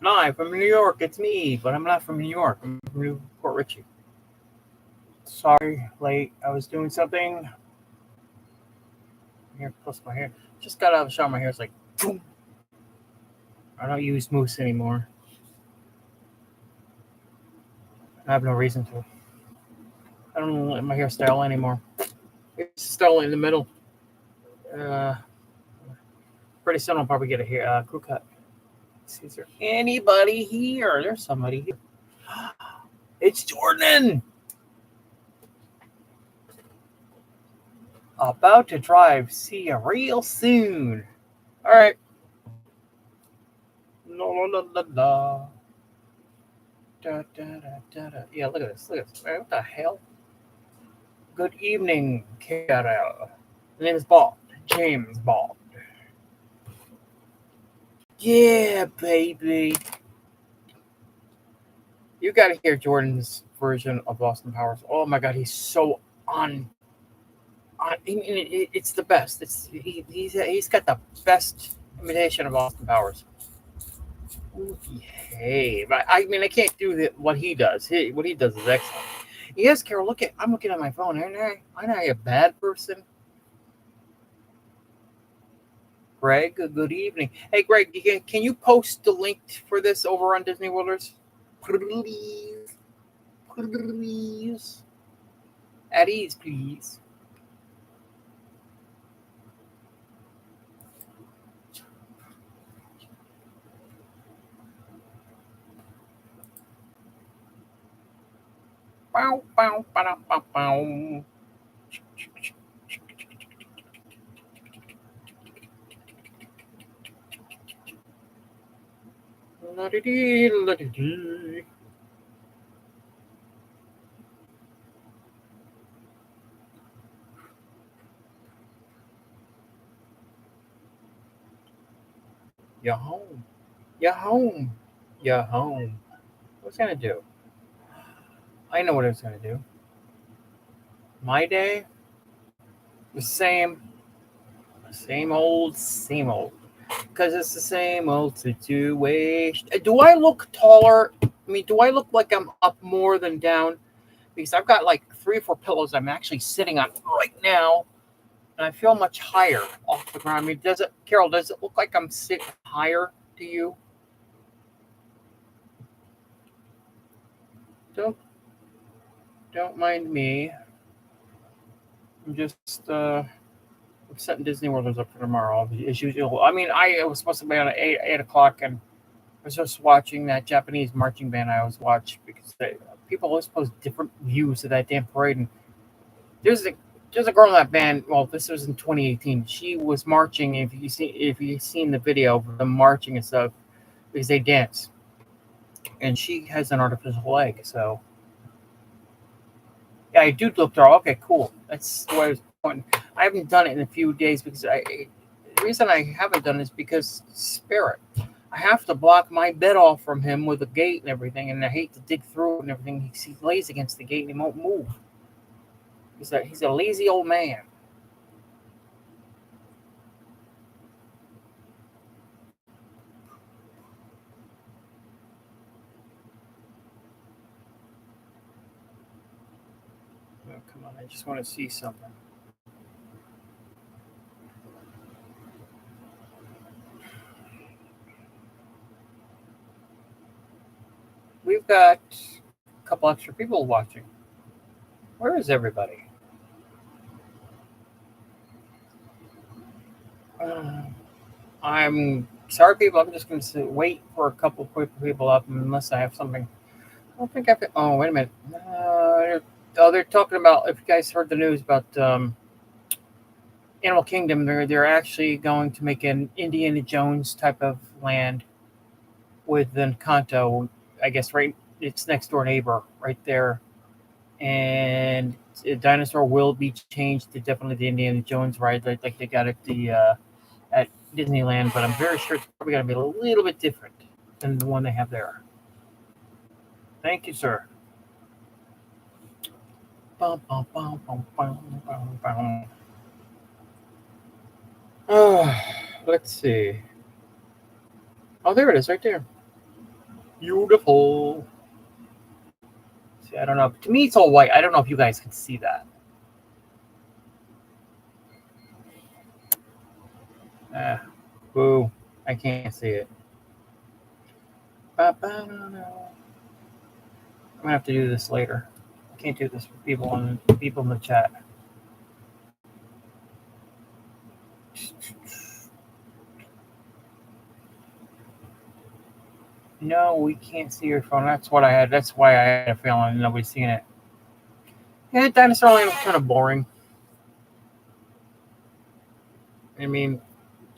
Live from New York, it's me, but I'm not from New York. I'm from Newport Richie. Sorry, late. I was doing something. Here, plus my hair. Just got out of the shower. My hair's like, boom. I don't use mousse anymore. I have no reason to. I don't let my hair style anymore. It's style in the middle. Uh, Pretty soon I'll probably get a hair crew cut. See, is there anybody here? There's somebody here. It's Jordan. About to drive. See you real soon. All right. La la la la la. Da, da, da, da, da. Yeah, look at this. Look at this. What the hell? Good evening, Carol. My name is Bond. James Bond. Yeah, baby. You got to hear Jordan's version of Austin Powers. Oh my God, he's so it's the best. He's got the best imitation of Austin Powers. Hey, but I mean, I can't do what he does. What he does is excellent. Yes, Carol. I'm looking at my phone. Aren't I? Aren't I a bad person? Greg, good evening. Hey, Greg, can you post the link for this over on Disney Worlders? Please, please. At ease, please. Bow, bow, bow, bow, bow. La-di-dee, la-di-dee. You're home. You're home. You're home. What's gonna do? I know what it's gonna do. My day, the same old, same old. Because it's the same old situation. Do I look taller? I mean, do I look like I'm up more than down? Because I've got like 3 or 4 pillows I'm actually sitting on right now, and I feel much higher off the ground. I mean, Carol? Does it look like I'm sitting higher to you? Don't don't mind me. I'm just I'm setting Disney World up for tomorrow as usual. I mean, I was supposed to be on at 8 o'clock, and I was just watching that Japanese marching band I always watch because people always post different views of that damn parade. And there's a there's a girl in that band. Well, this was in 2018. She was marching. If you seen the video of them marching and stuff, because they dance, and she has an artificial leg. So yeah, I do look tall. Okay, cool. That's the way I was pointing. I haven't done it in a few days because the reason I haven't done it is because Spirit. I have to block my bed off from him with a gate and everything, and I hate to dig through it and everything. He lays against the gate and he won't move. He's a lazy old man. Oh, come on, I just want to see something. We've got a couple extra people watching. Where is everybody? Uh, I'm sorry, people. I'm just going to wait for a couple quick people up unless I have something. I don't think I've. Oh, wait a minute. They're talking about. If you guys heard the news about Animal Kingdom, they're actually going to make an Indiana Jones type of land with Encanto. I guess right, it's next door neighbor right there, and a dinosaur will be changed to definitely the Indiana Jones ride, like they got at Disneyland. But I'm very sure it's probably going to be a little bit different than the one they have there. Thank you, sir. Bum, bum, bum, bum, bum, bum, bum. Oh, let's see. Oh, there it is, right there. Beautiful. See, I don't know. To me, it's all white. I don't know if you guys can see that. Boo. I can't see it. I'm gonna have to do this later. I can't do this with people in the chat. No, we can't see your phone. That's why I had a feeling nobody's seeing it. Yeah, Dinosaur Land was kind of boring. I mean,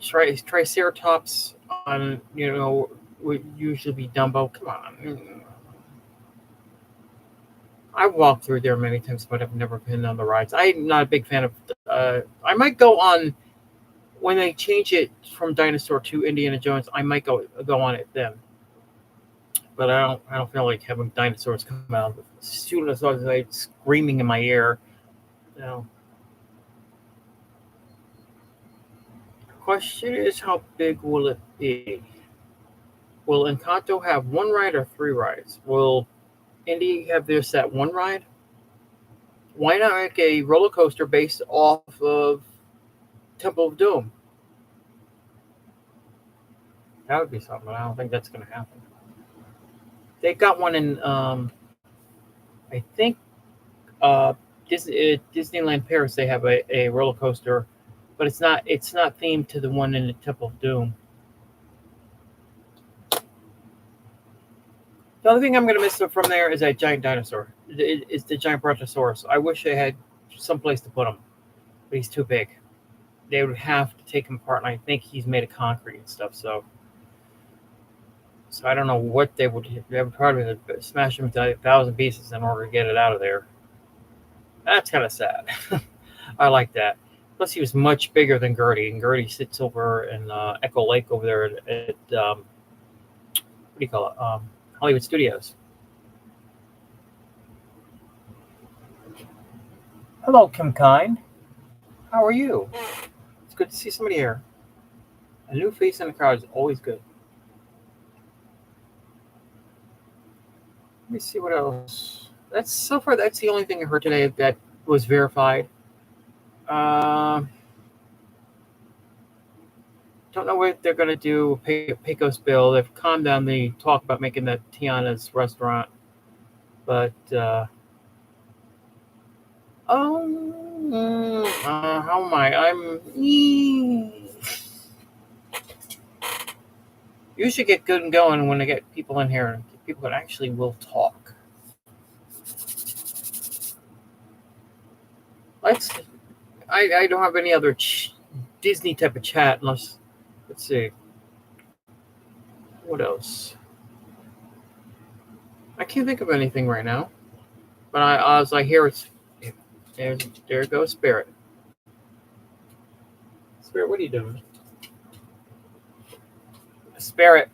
Triceratops on, would usually be Dumbo. Come on. I've walked through there many times, but I've never been on the rides. I'm not a big fan of. I might go on when they change it from Dinosaur to Indiana Jones. I might go on it then. But I don't feel like having dinosaurs come out as soon as I was like screaming in my ear. The question is, how big will it be? Will Encanto have one ride or 3 rides? Will Indy have their set 1 ride? Why not make a roller coaster based off of Temple of Doom? That would be something, but I don't think that's going to happen. They got one in, I think, Disneyland Paris. They have a roller coaster, but it's not themed to the one in the Temple of Doom. The only thing I'm going to miss from there is that giant dinosaur. It's the giant Brontosaurus. I wish they had some place to put him, but he's too big. They would have to take him apart, and I think he's made of concrete and stuff. So I don't know what they would probably smash him into 1,000 pieces in order to get it out of there. That's kind of sad. I like that. Plus, he was much bigger than Gertie, and Gertie sits over in Echo Lake over there at what do you call it? Hollywood Studios. Hello, Kim Kind. How are you? It's good to see somebody here. A new face in the crowd is always good. Let me see what else. That's the only thing I heard today that was verified. Don't know what they're going to do. Pecos Bill. They've calmed down the talk about making that Tiana's restaurant, but how am I? You should get good and going when they get people in here. People that actually will talk. I don't have any other Disney type of chat unless. Let's see. What else? I can't think of anything right now. But as I hear it's there goes Spirit. Spirit, what are you doing? Spirit,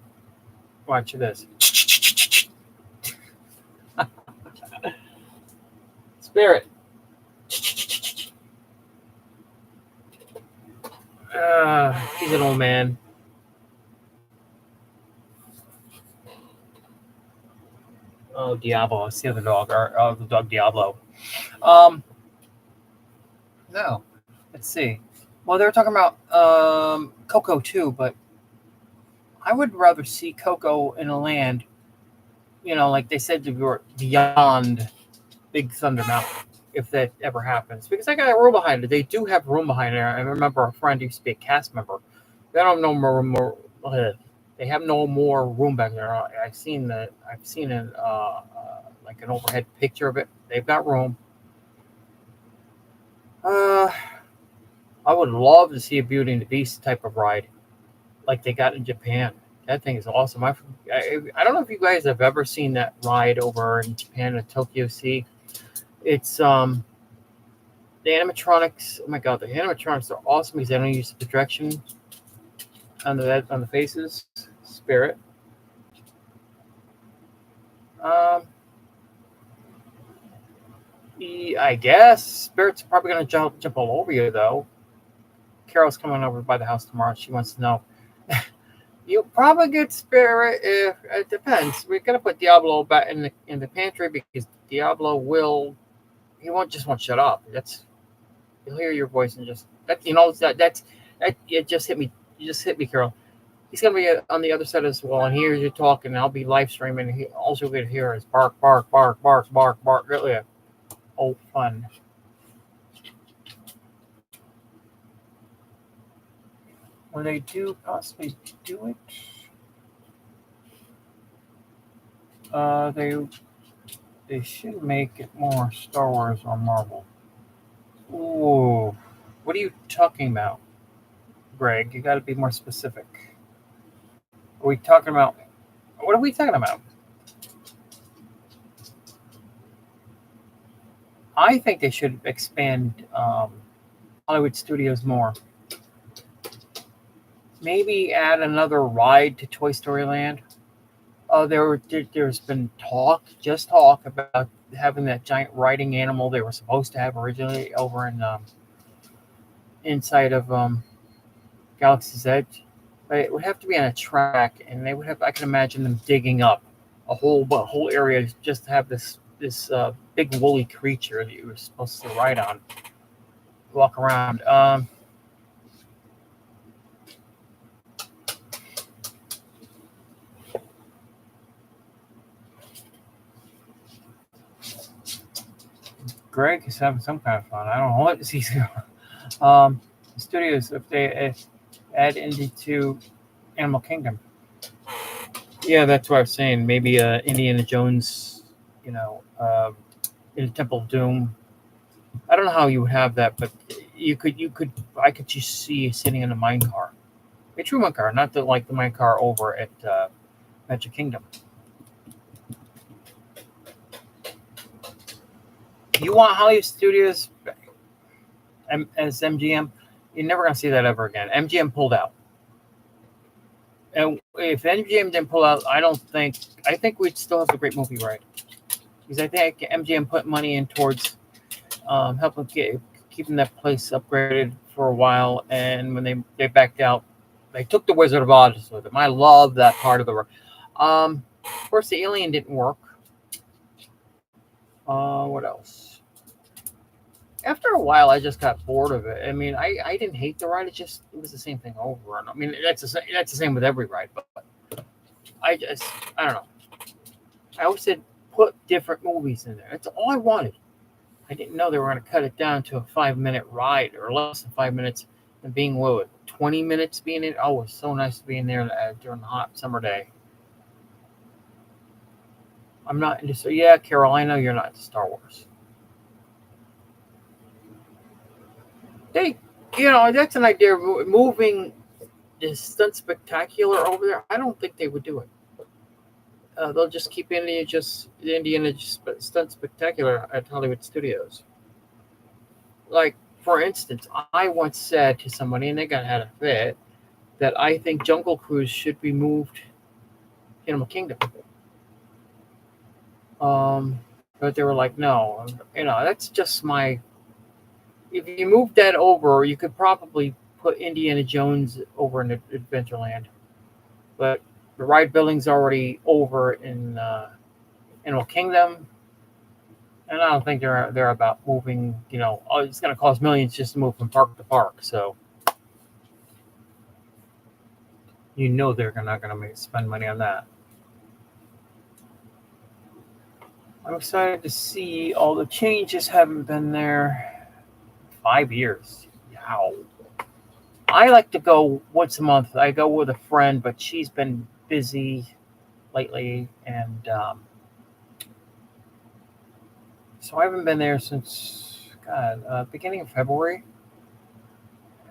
watch this. Spirit. He's an old man. Oh, Diablo. It's the other dog, or the dog Diablo. No. Let's see. Well, they were talking about Coco too, but I would rather see Coco in a land, like they said, to go beyond Big Thunder Mountain, if that ever happens. Because I got a room behind it. They do have room behind there. I remember a friend used to be a cast member. They don't know more. They have no more room back there. I've seen like an overhead picture of it. They've got room. I would love to see a Beauty and the Beast type of ride, like they got in Japan. That thing is awesome. I don't know if you guys have ever seen that ride over in Japan at Tokyo Sea. It's the animatronics. Oh my god, the animatronics are awesome because they don't use the projection on the faces. Spirit. I guess Spirit's probably gonna jump all over you though. Carol's coming over by the house tomorrow. She wants to know. You'll probably get Spirit if it depends. We're gonna put Diablo back in the pantry because Diablo he won't shut up. He'll hear your voice and just that it just hit me. You just hit me, Carol. He's gonna be on the other side as well, and he hears you talking. And I'll be live streaming. And he also gonna hear is bark, bark, bark, bark, bark, bark. Really, oh fun. When they do possibly do it, they should make it more Star Wars or Marvel. Ooh, what are you talking about, Greg? You got to be more specific. Are we talking about? What are we talking about? I think they should expand Hollywood Studios more. Maybe add another ride to Toy Story Land. There's been just talk about having that giant riding animal they were supposed to have originally over in inside of Galaxy's Edge. But it would have to be on a track, and they would have. I can imagine them digging up a whole area just to have this big woolly creature that you were supposed to ride on, walk around. Greg is having some kind of fun. I don't know what he's going. Studios, if they add Indy to Animal Kingdom. Yeah, that's what I was saying. Maybe Indiana Jones, in the Temple of Doom. I don't know how you would have that, but I could just see you sitting in a mine car, a true mine car, not the mine car over at Magic Kingdom. You want Hollywood Studios as MGM? You're never going to see that ever again. MGM pulled out. And if MGM didn't pull out, I think we'd still have a great movie ride. Because I think MGM put money in towards helping keeping that place upgraded for a while. And when they backed out, they took the Wizard of Oz with them. I love that part of the ride. Of course, the Alien didn't work. What else? After a while, I just got bored of it. I mean, I didn't hate the ride. It was the same thing over. And I mean, that's the same with every ride. But I don't know. I always said put different movies in there. That's all I wanted. I didn't know they were going to cut it down to a 5-minute ride or less than 5 minutes, and being 20 minutes being in. Oh, it was so nice to be in there during the hot summer day. I'm not into. So yeah, Carol, I know you're not into Star Wars. That's an idea of moving the Stunt Spectacular over there. I don't think they would do it. They'll just keep the Indiana Stunt Spectacular at Hollywood Studios. Like, for instance, I once said to somebody, and they had a fit, that I think Jungle Cruise should be moved to Animal Kingdom. But they were like, no, that's just my. If you move that over, you could probably put Indiana Jones over in Adventureland. But the ride building's already over in Animal Kingdom. And I don't think they're about moving, it's going to cost millions just to move from park to park. So, they're not going to spend money on that. I'm excited to see all the changes haven't been there 5 years. Wow. I like to go once a month. I go with a friend, but she's been busy lately, and so I haven't been there since beginning of February.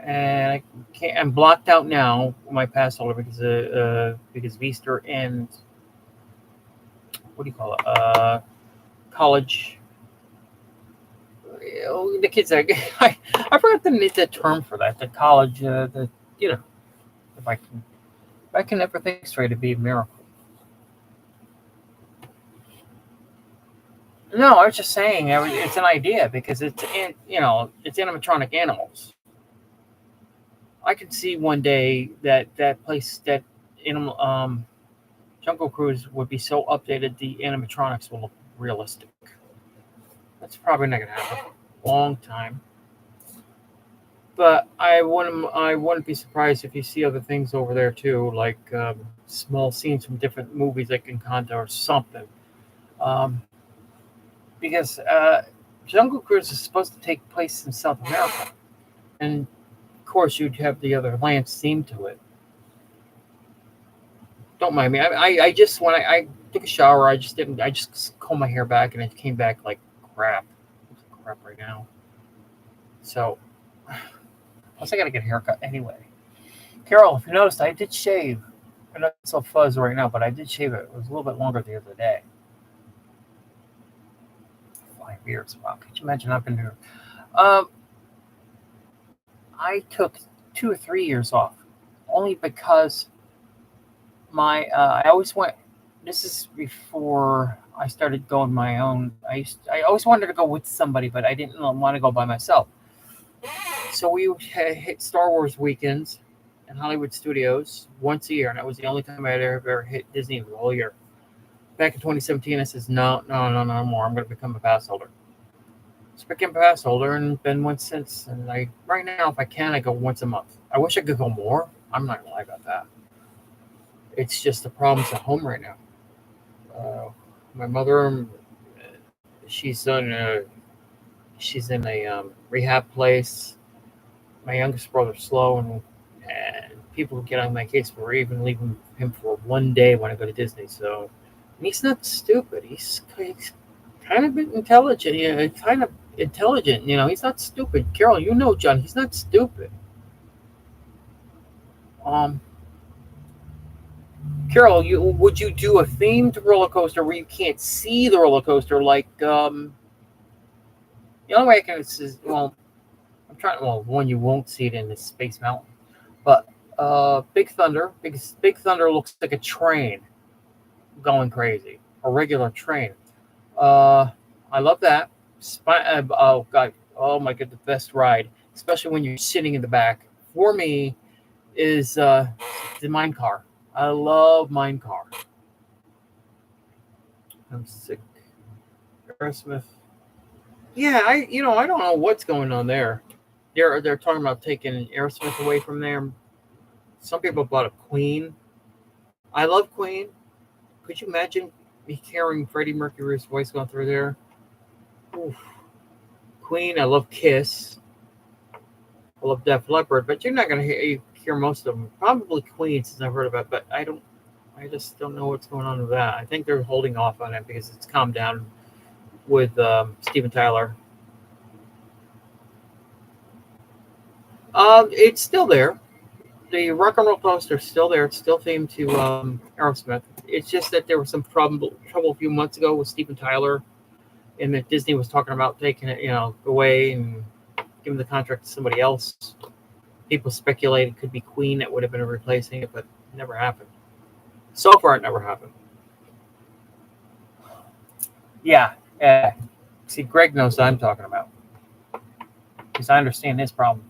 And I'm blocked out now my pass holder because of Easter and what do you call it? College. The kids. I forgot the term for that. The college. If I can ever think straight, it'd be a miracle. No, I was just saying it's an idea because it's animatronic animals. I could see one day that place that Jungle Cruise would be so updated the animatronics will look realistic. That's probably not gonna happen. Long time. But I wouldn't be surprised if you see other things over there too, like small scenes from different movies like Encanto or something. Um, because Jungle Cruise is supposed to take place in South America, and of course you'd have the other land theme to it. Don't mind me. I just when I took a shower, I just didn't. I just combed my hair back, and it came back like crap. It's like crap right now. So, plus I gotta get a haircut anyway. Carol, if you noticed, I did shave. I know it's so fuzz right now, but I did shave it. It was a little bit longer the other day. 5 years. Wow, could you imagine? I've been here. Um, I took 2 or 3 years off, only because I always went. This is before I started going my own. I always wanted to go with somebody, but I didn't want to go by myself. So we would hit Star Wars weekends in Hollywood Studios once a year, and that was the only time I had ever hit Disney the whole year. Back in 2017, I says no, no, no, no more. I'm going to become a pass holder. So I became a pass holder and been one since. And right now, if I can, I go once a month. I wish I could go more. I'm not gonna lie about that. It's just the problems at home right now. My mother, she's in a rehab place. My youngest brother's slow, and people get on my case for even leaving him for one day when I go to Disney. So, and he's not stupid. He's kind of intelligent. Yeah, kind of intelligent. He's not stupid. Carol, John. He's not stupid. Um, Carol, would you do a themed roller coaster where you can't see the roller coaster? Like the only way I can is, well, I'm trying. Well, one, you won't see it in the Space Mountain, but Big Thunder. Big Thunder looks like a train going crazy, a regular train. Uh, I love that. Oh God, oh my God, the best ride, especially when you're sitting in the back. For me, is the Mine Car. I love Mine Car. I'm sick. Aerosmith. Yeah, I don't know what's going on there. They're talking about taking Aerosmith away from there. Some people bought a Queen. I love Queen. Could you imagine me hearing Freddie Mercury's voice going through there? Oof. Queen. I love Kiss. I love Def Leppard, but you're not gonna hear most of them. Probably Queen, since I've heard about it, but I don't. I just don't know what's going on with that. I think they're holding off on it because it's calmed down with Steven Tyler. It's still there. The Rock and Roll Coaster is still there. It's still themed to Aerosmith. It's just that there was some trouble a few months ago with Steven Tyler, and that Disney was talking about taking it, away and giving the contract to somebody else. People speculated it could be Queen that would have been replacing it, but it never happened. So far, it never happened. Yeah. See, Greg knows what I'm talking about because I understand his problem.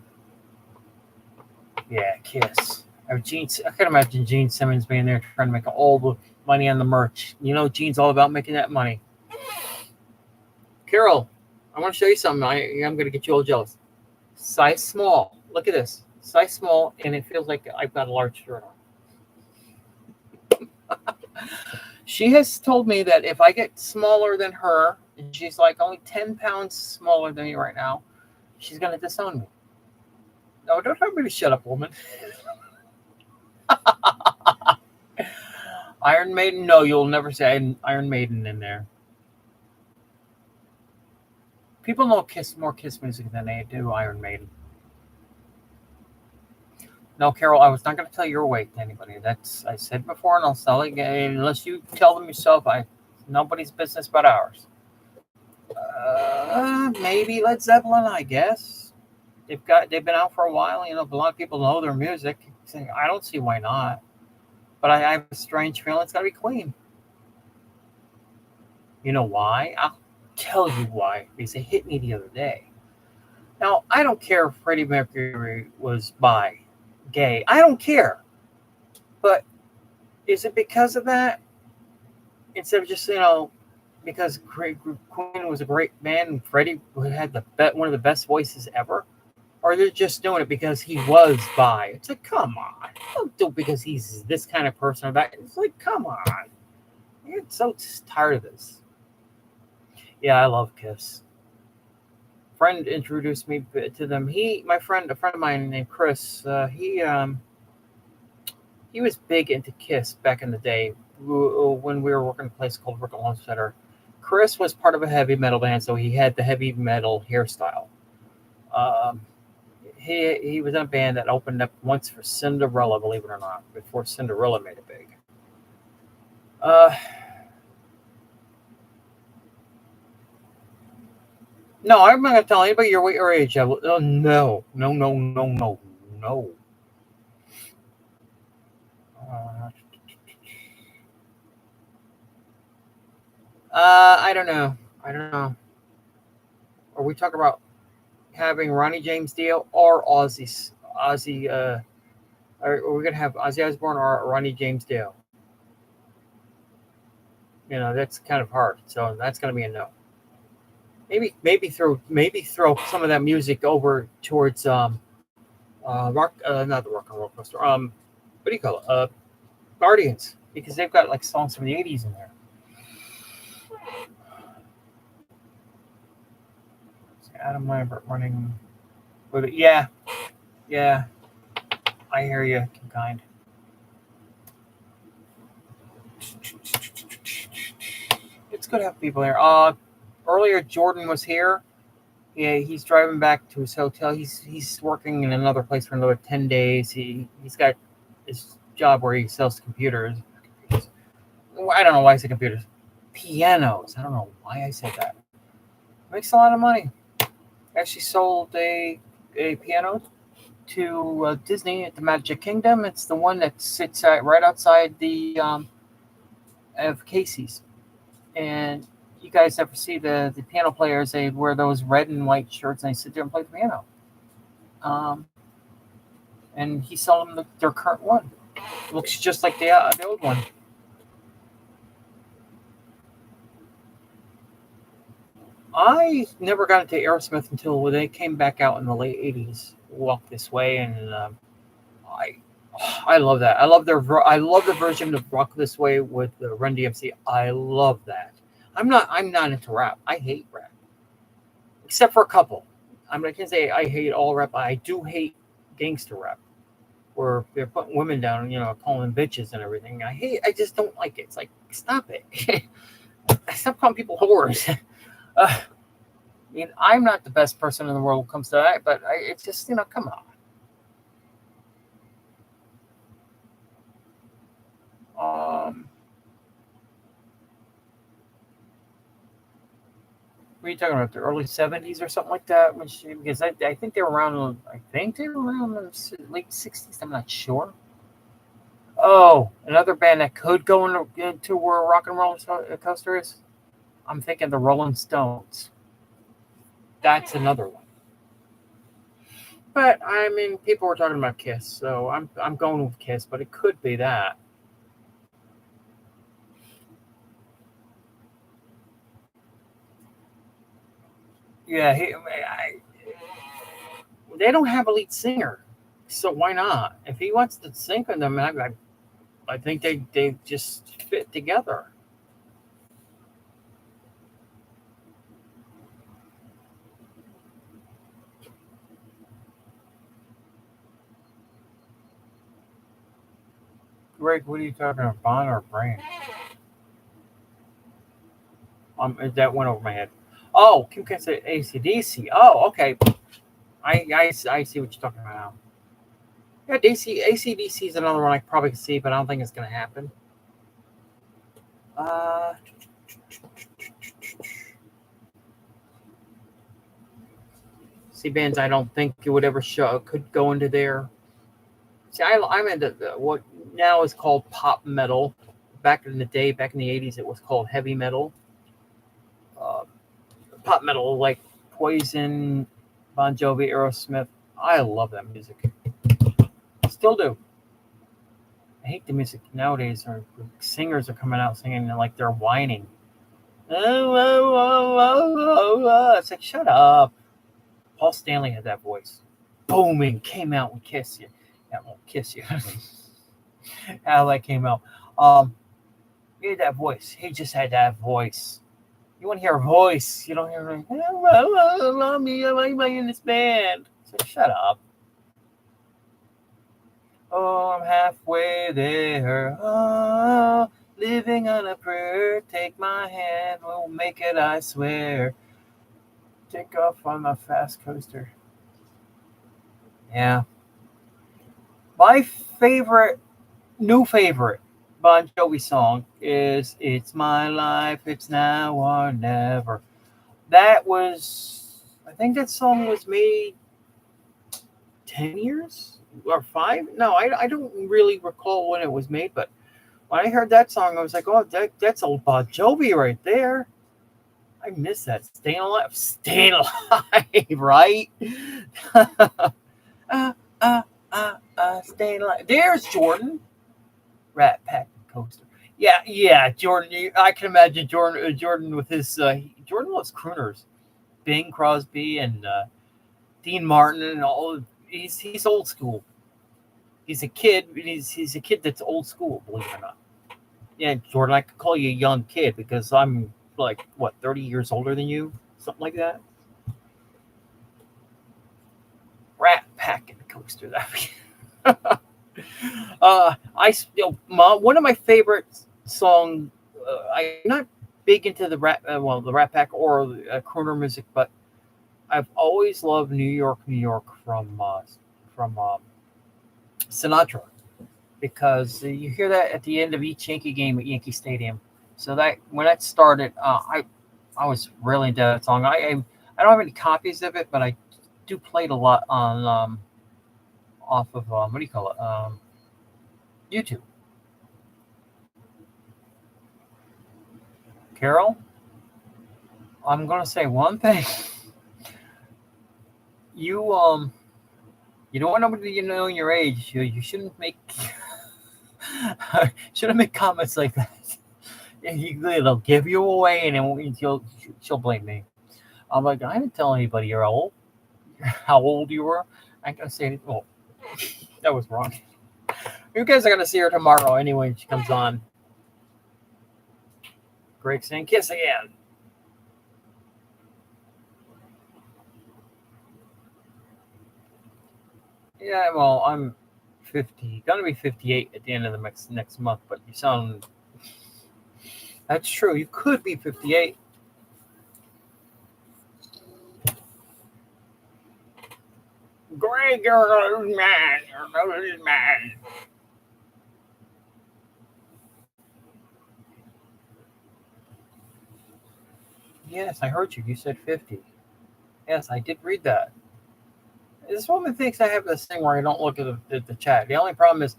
Yeah, Kiss. I can imagine Gene Simmons being there trying to make all the money on the merch. Gene's all about making that money. Carol, I want to show you something. I'm going to get you all jealous. Size small. Look at this. Size small, and it feels like I've got a large shirt on. She has told me that if I get smaller than her, and she's like only 10 pounds smaller than me right now, she's going to disown me. No, don't tell me to shut up, woman. Iron Maiden? No, you'll never say Iron Maiden in there. People know more Kiss music than they do Iron Maiden. No, Carol, I was not going to tell your weight to anybody. I said before, and I'll tell it again. Unless you tell them yourself, nobody's business but ours. Maybe Led Zeppelin, I guess. They've been out for a while. A lot of people know their music. I don't see why not. But I have a strange feeling it's got to be Queen. You know why? I'll tell you why. Because it hit me the other day. Now, I don't care if Freddie Mercury was gay. I don't care. But Is it because of that? Instead of just, because Queen was a great band and Freddie had one of the best voices ever? Or they're just doing it because he was bi? It's like, come on. Don't do it because he's this kind of person or that. It's like, come on. I get so tired of this. Yeah, I love Kiss. Friend introduced me to them. A friend of mine named Chris, he was big into Kiss back in the day when we were working at a place called Rickle Home Center. Chris was part of a heavy metal band, so he had the heavy metal hairstyle. Um, he was in a band that opened up once for Cinderella, believe it or not, before Cinderella made it big. Uh, no, I'm not gonna tell anybody your age. No, no, no, no, no, no. Uh, I don't know. I don't know. Are we talking about having Ronnie James Dio or Ozzy? Are we gonna have Ozzy Osbourne or Ronnie James Dio? That's kind of hard. So that's gonna be a no. Maybe throw some of that music over towards rock, not the Rock and Roll Coaster. What do you call it? Guardians, because they've got like songs from the '80s in there. Adam Lambert running with it. Yeah, yeah. I hear you, kind. It's good to have people here. Earlier Jordan was here. Yeah, he's driving back to his hotel. He's working in another place for another 10 days. He's got his job where he sells computers. I don't know why I said computers. Pianos. I don't know why I said that. Makes a lot of money. Actually sold a piano to Disney at the Magic Kingdom. It's the one that sits right outside the of Casey's. And you guys ever see the piano players? They wear those red and white shirts and they sit there and play the piano. Um, and he sold them their current one. It looks just like the old one. I never got into Aerosmith until they came back out in the late '80s. Walk This Way, and I love that. I love the version of Walk This Way with the Run DMC. I love that. I'm not into rap. I hate rap, except for a couple. I can't say I hate all rap. I do hate gangster rap, where they're putting women down, calling them bitches and everything. I just don't like it. It's like, stop it. Stop calling people whores. I'm not the best person in the world when it comes to that, but it's just, come on. What are you talking about? The early '70s or something like that? Because I think they were around. I think they were around the late '60s. I'm not sure. Oh, another band that could go into where Rock and Roll Coaster is. I'm thinking the Rolling Stones. That's another one. But I mean, people were talking about Kiss, so I'm going with Kiss. But it could be that. Yeah, they don't have a lead singer, so why not? If he wants to sing with them, I think they just fit together. Greg, what are you talking about, Bond or Brain? That went over my head. Oh, Kim can say ACDC. Oh, okay. I see what you're talking about now. Yeah, ACDC is another one I probably could see, but I don't think it's going to happen. See bands I don't think it would ever could go into there. See, I'm into what now is called pop metal. Back in the day, back in the '80s, it was called heavy metal. Uh, Pop metal like Poison, Bon Jovi, Aerosmith. I love that music. Still do. hate the music nowadays. Or singers are coming out singing like they're whining. Oh, oh, oh, oh, oh. It's like, shut up. Paul Stanley had that voice. Booming, came out and kiss you. That won't kiss you. How that came out. He had that voice. He just had that voice. You want to hear a voice. You don't hear like, oh, love me, I'm in this band. So shut up. Oh, I'm halfway there. Oh, living on a prayer. Take my hand, we'll make it, I swear. Take off on my fast coaster. Yeah. My new favorite Bon Jovi song is It's My Life, It's Now or Never. I think that song was made 10 years or 5. No, I don't really recall when it was made, but when I heard that song, I was like, oh, that's old Bon Jovi right there. I miss that. Staying alive. Staying alive, right? uh, uh, staying alive. There's Jordan. Rat Pack Coaster. Yeah, Jordan. I can imagine Jordan with his. Jordan loves crooners. Bing Crosby and Dean Martin and all. He's old school. He's a kid. He's a kid that's old school. Believe it or not. Yeah, Jordan. I could call you a young kid because I'm like 30 years older than you, something like that. Rat Pack Coaster. That. One of my favorite songs. I'm not big into the Rat Pack or crooner music, but I've always loved New York, New York from Sinatra, because you hear that at the end of each Yankee game at Yankee Stadium. So that when that started, I was really into that song. I don't have any copies of it, but I do play it a lot on off of what do you call it? YouTube. Carol, I'm gonna say one thing. You don't want nobody to know your age. You shouldn't make comments like that. It'll give you away, and she'll blame me. I'm like, I didn't tell anybody you're old. How old you were. I ain't gonna say anything. Oh, that was wrong. You guys are gonna see her tomorrow anyway when she comes on. Greg saying kiss again. Yeah, well, I'm 50, gonna be 58 at the end of the next month, but you sound. That's true. You could be 58. Greg, you're an old man. You're an old man. Yes, I heard you. You said 50. Yes, I did read that. This woman thinks I have this thing where I don't look at the chat. The only problem is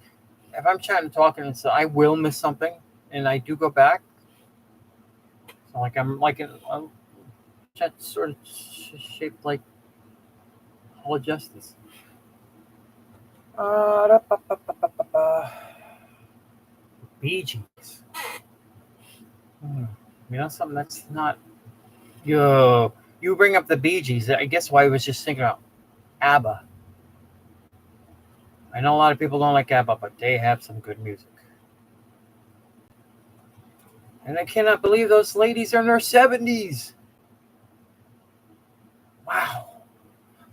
if I'm chatting and talking, I will miss something, and I do go back. So like I'm like a chat sort of shaped like Hall of Justice. Bee Gees. You know something that's not. Yo, you bring up the Bee Gees. I guess why I was just thinking about ABBA. I know a lot of people don't like ABBA, but they have some good music. And I cannot believe those ladies are in their 70s. Wow.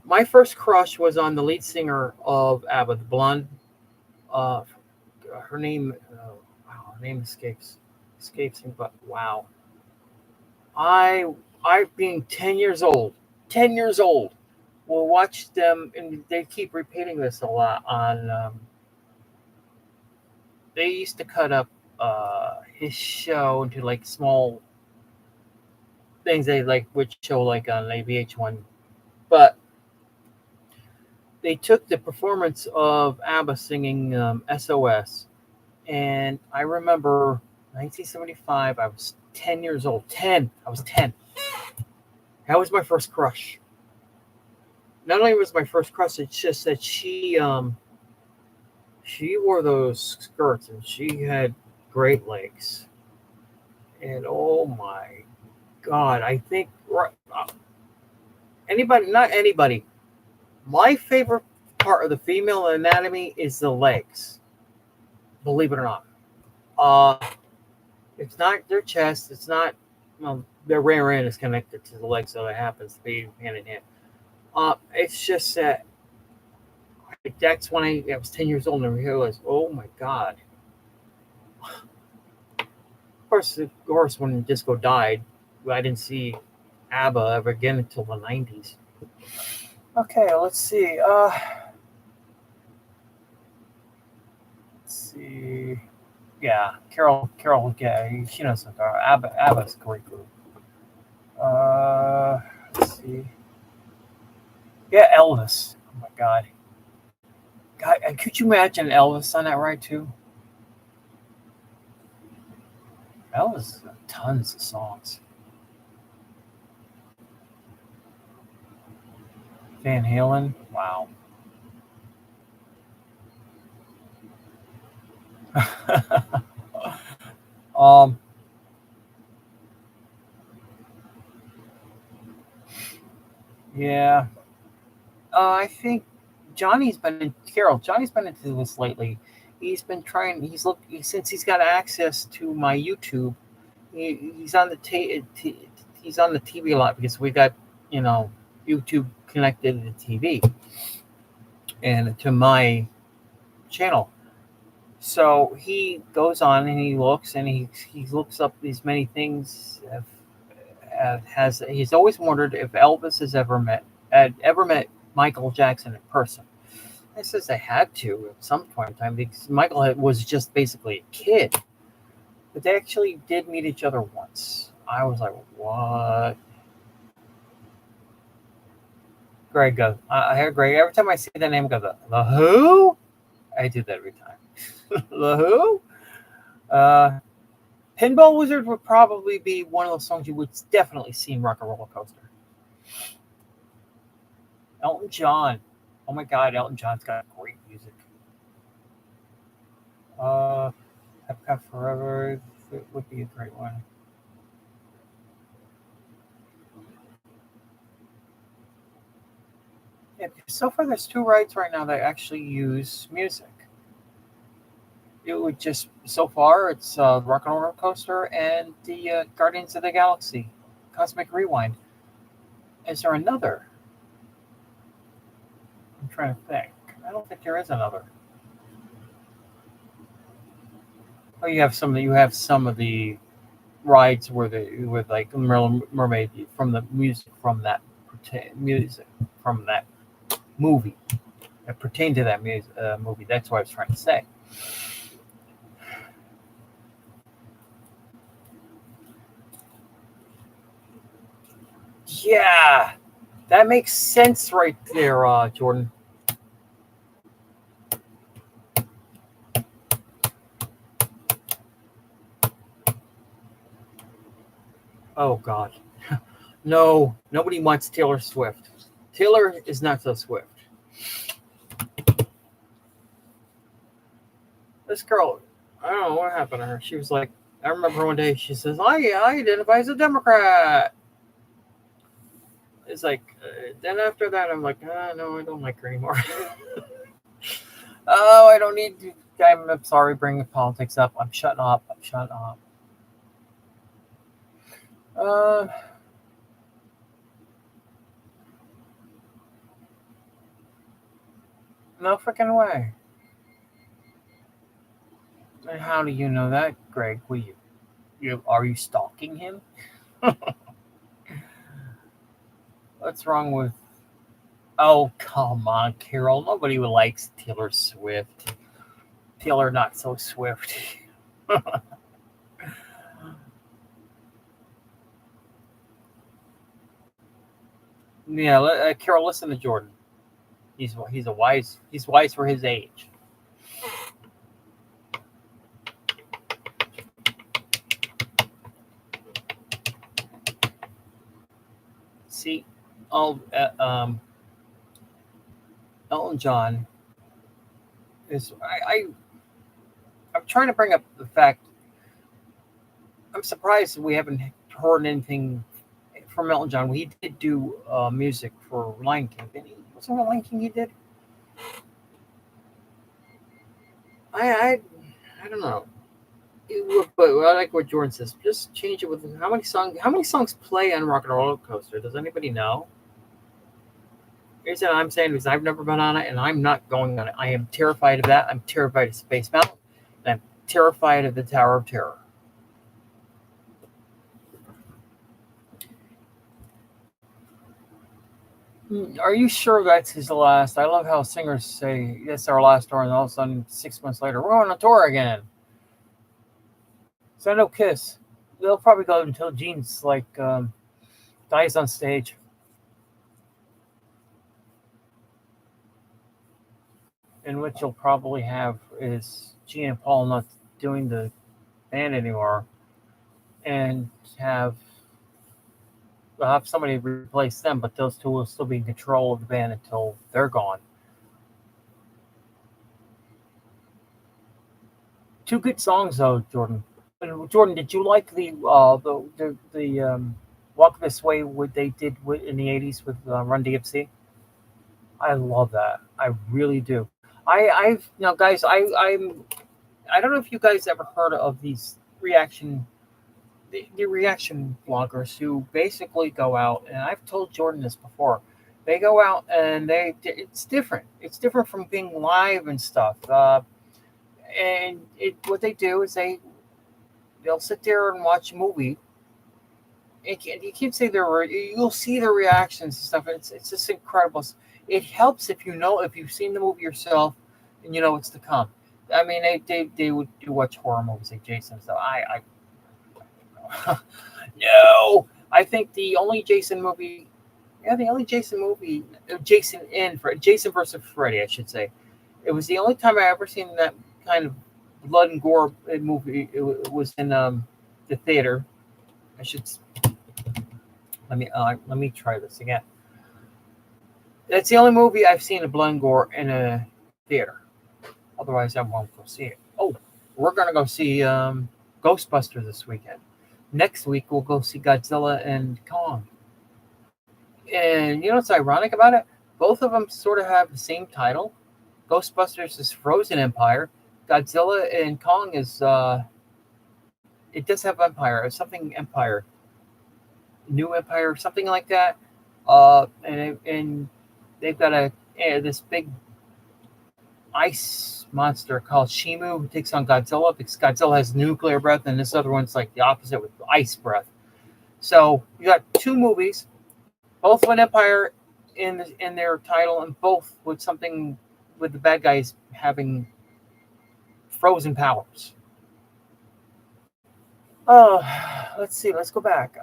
My first crush was on the lead singer of ABBA, the blonde. Her name, her name escapes me, but wow. I being 10 years old, will watch them, and they keep repeating this a lot on. They used to cut up his show into like small things they like would show like on VH1, but they took the performance of ABBA singing SOS, and I remember 1975. I was 10 years old. 10. I was 10. That was my first crush. Not only was my first crush, it's just that she She wore those skirts and she had great legs. And oh my God, I think anybody, not anybody, my favorite part of the female anatomy is the legs. Believe it or not. Uh, it's not their chest. It's not, well, their rear end is connected to the legs, so it happens to be hand in hand. It's just that that's when I was 10 years old and I realized, oh my God. Of course, when disco died, I didn't see ABBA ever again until the 90s. Okay, let's see. Let's see. Yeah, Carol, yeah, she knows something. ABBA's a great group. Let's see. Yeah, Elvis. Oh my God. God, and could you imagine Elvis on that ride too? Elvis tons of songs. Van Halen. Wow. um. Yeah. I think Johnny's been into this lately. He's been trying. Since he's got access to my YouTube. He's on the he's on the TV a lot because we got you know YouTube connected to the TV and to my channel. So he goes on and he looks and he looks up these many things. Has he's always wondered if Elvis had ever met Michael Jackson in person. I says they had to at some point in time because was just basically a kid, but they actually did meet each other once. I was like, what? Greg goes, I hear Greg every time I see that name. Goes, the who? I do that every time. The who? Uh, Pinball Wizard would probably be one of those songs you would definitely see in Rock and Roller Coaster. Elton John. Oh my God, Elton John's got great music. Uh, Epcot Forever would be a great one. Yeah, so far there's two rides right now that actually use music. It would just so far it's Rock and Roller Coaster and the Guardians of the Galaxy, Cosmic Rewind. Is there another? I'm trying to think. I don't think there is another. Oh, you have some of the rides where the with like Merlin Mermaid from the music from that music from that movie that pertained to that movie. That's what I was trying to say. Yeah, that makes sense right there, Jordan. Oh God, no, nobody wants Taylor Swift. Taylor is not so Swift. This girl, I don't know what happened to her. She was like, I remember one day she says, I identify as a Democrat. It's like, then after that, I'm like, no, I don't like her anymore. Oh, I don't need to. I'm sorry, bringing politics up. I'm shutting up. I'm shutting up. Uh, no freaking way. And how do you know that, Greg? Are you stalking him? What's wrong with? Oh, come on, Carol. Nobody likes Taylor Swift. Taylor not so swift. Yeah, Carol, listen to Jordan. He's wise for his age. See, all Elton John is I'm trying to bring up the fact. I'm surprised we haven't heard anything from Elton John. He did do music for Lion King. Did he? Was it Lion King he did? I I, I don't know. But I like what Jordan says. Just change it with how many songs. How many songs play on Rock and Roller Coaster? Does anybody know? Here's what I'm saying because I've never been on it and I'm not going on it. I am terrified of that. I'm terrified of Space Mountain. And I'm terrified of the Tower of Terror. Are you sure that's his last? I love how singers say it's our last tour, and all of a sudden, 6 months later, we're on a tour again. So no Kiss. They'll probably go until Gene's like dies on stage, in which you'll probably have is Gene and Paul not doing the band anymore, and they'll have somebody replace them, but those two will still be in control of the band until they're gone. Two good songs though, Jordan. Jordan, did you like the Walk This Way? What they did in the '80s with Run DMC? I love that. I really do. I've now, guys. I don't know if you guys ever heard of these the reaction bloggers who basically go out, and I've told Jordan this before. They go out and it's different. It's different from being live and stuff. And what they do is they'll sit there and watch a movie. You can't say you'll see their reactions and stuff. It's just incredible. It helps if you've seen the movie yourself and you know what's to come. I mean, they would do watch horror movies like Jason. So no, I think the only Jason movie, yeah, the only Jason movie, Jason versus Freddy, I should say. It was the only time I ever seen that kind of blood and gore movie. It was in the theater. I should let me try this again. That's the only movie I've seen a blood and gore in a theater. Otherwise, I won't go see it. Oh, we're gonna go see Ghostbusters this weekend. Next week we'll go see Godzilla and Kong. And you know what's ironic about it? Both of them sort of have the same title. Ghostbusters is Frozen Empire. Godzilla and Kong is it does have Empire. It's something Empire, New Empire, something like that. And they've got this big ice monster called Shimu who takes on Godzilla because Godzilla has nuclear breath, and this other one's like the opposite with ice breath. So you got two movies, both with Empire in their title, and both with something with the bad guys having frozen powers. Oh, let's see. Let's go back.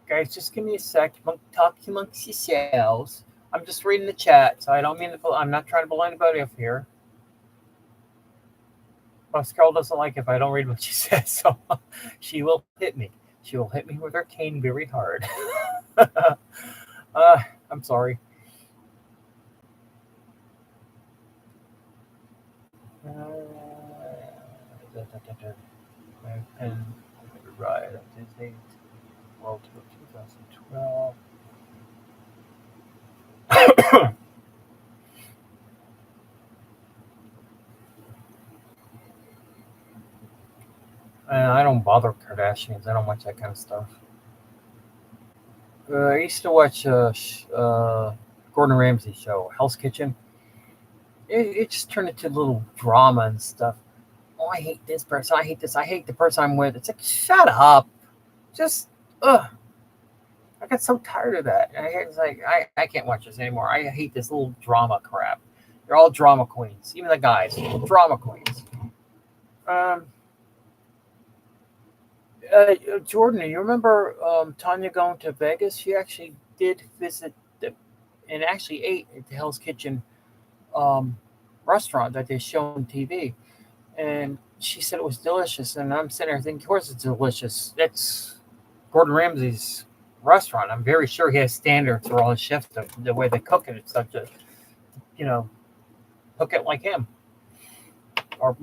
Guys, just give me a sec. Talk amongst yourselves. I'm just reading the chat, so I don't mean to. I'm not trying to blow anybody up here. Plus, Carol doesn't like if I don't read what she says, so she will hit me. She will hit me with her cane very hard. I'm sorry. And right up to date. World Tour 2012. I don't bother Kardashians. I don't watch that kind of stuff. I used to watch Gordon Ramsay show, Hell's Kitchen. It just turned into a little drama and stuff. Oh, I hate this person. I hate this. I hate the person I'm with. It's like, shut up. Just, ugh. I got so tired of that. It's like, I can't watch this anymore. I hate this little drama crap. They're all drama queens. Even the guys, drama queens. Um, Jordan, you remember Tanya going to Vegas? She actually did visit and actually ate at the Hell's Kitchen um, restaurant that they show on TV. And she said it was delicious. And I'm sitting there thinking, of course it's delicious. It's Gordon Ramsay's restaurant. I'm very sure he has standards for all his chefs, the way they cook it. It's such a, you know, cook it like him. Or,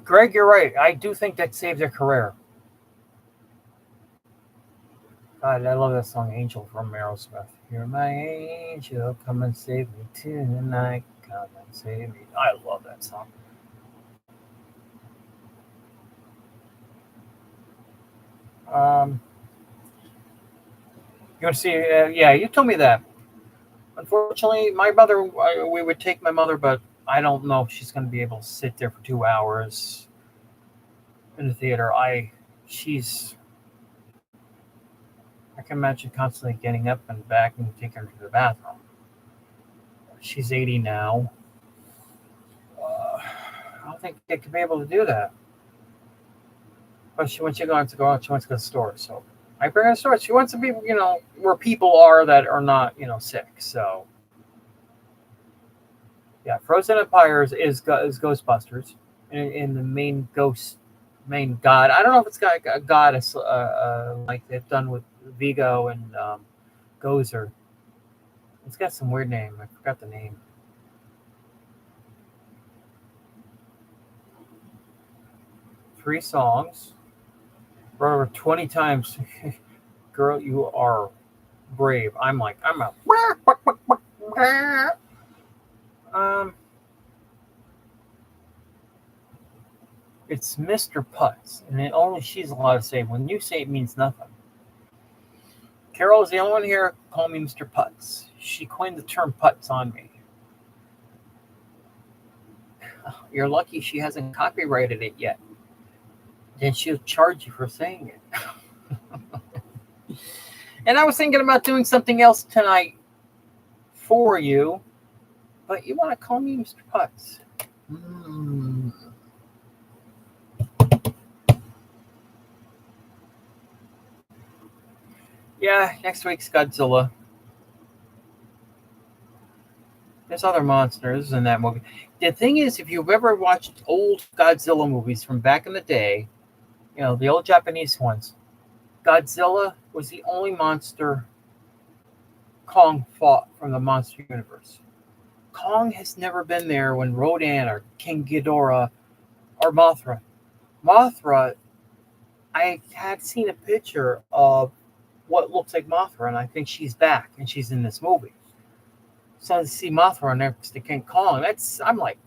Greg, you're right. I do think that saved their career. God, I love that song, Angel from Aerosmith. You're my angel, come and save me tonight. Come and save me. I love that song. Um, you want to see? Yeah, you told me that. Unfortunately, my mother, we would take my mother, but I don't know if she's going to be able to sit there for 2 hours in the theater. She's, I can imagine constantly getting up and back and taking her to the bathroom. She's 80 now. I don't think they could be able to do that. But when she wants to go out, she wants to go to the store. So I bring her to the store. She wants to be, where people are that are not, sick. So yeah, Frozen Empire is Ghostbusters, and the main god. I don't know if it's got a goddess like they've done with Vigo and Gozer. It's got some weird name. I forgot the name. 3 songs. Wrote over 20 times. Girl, you are brave. I'm a. Um, it's Mr. Putz, and only she's allowed to say. When you say it means nothing. Carol is the only one here. Call me Mr. Putz. She coined the term putz on me. You're lucky she hasn't copyrighted it yet. Then she'll charge you for saying it. And I was thinking about doing something else tonight for you, but you want to call me Mr. Putz. Yeah, next week's Godzilla. There's other monsters in that movie. The thing is, if you've ever watched old Godzilla movies from back in the day, the old Japanese ones, Godzilla was the only monster Kong fought from the monster universe. Kong has never been there when Rodan or King Ghidorah or Mothra. Mothra, I had seen a picture of what looks like Mothra, and I think she's back and she's in this movie. So to see Mothra next to King Kong, I'm like,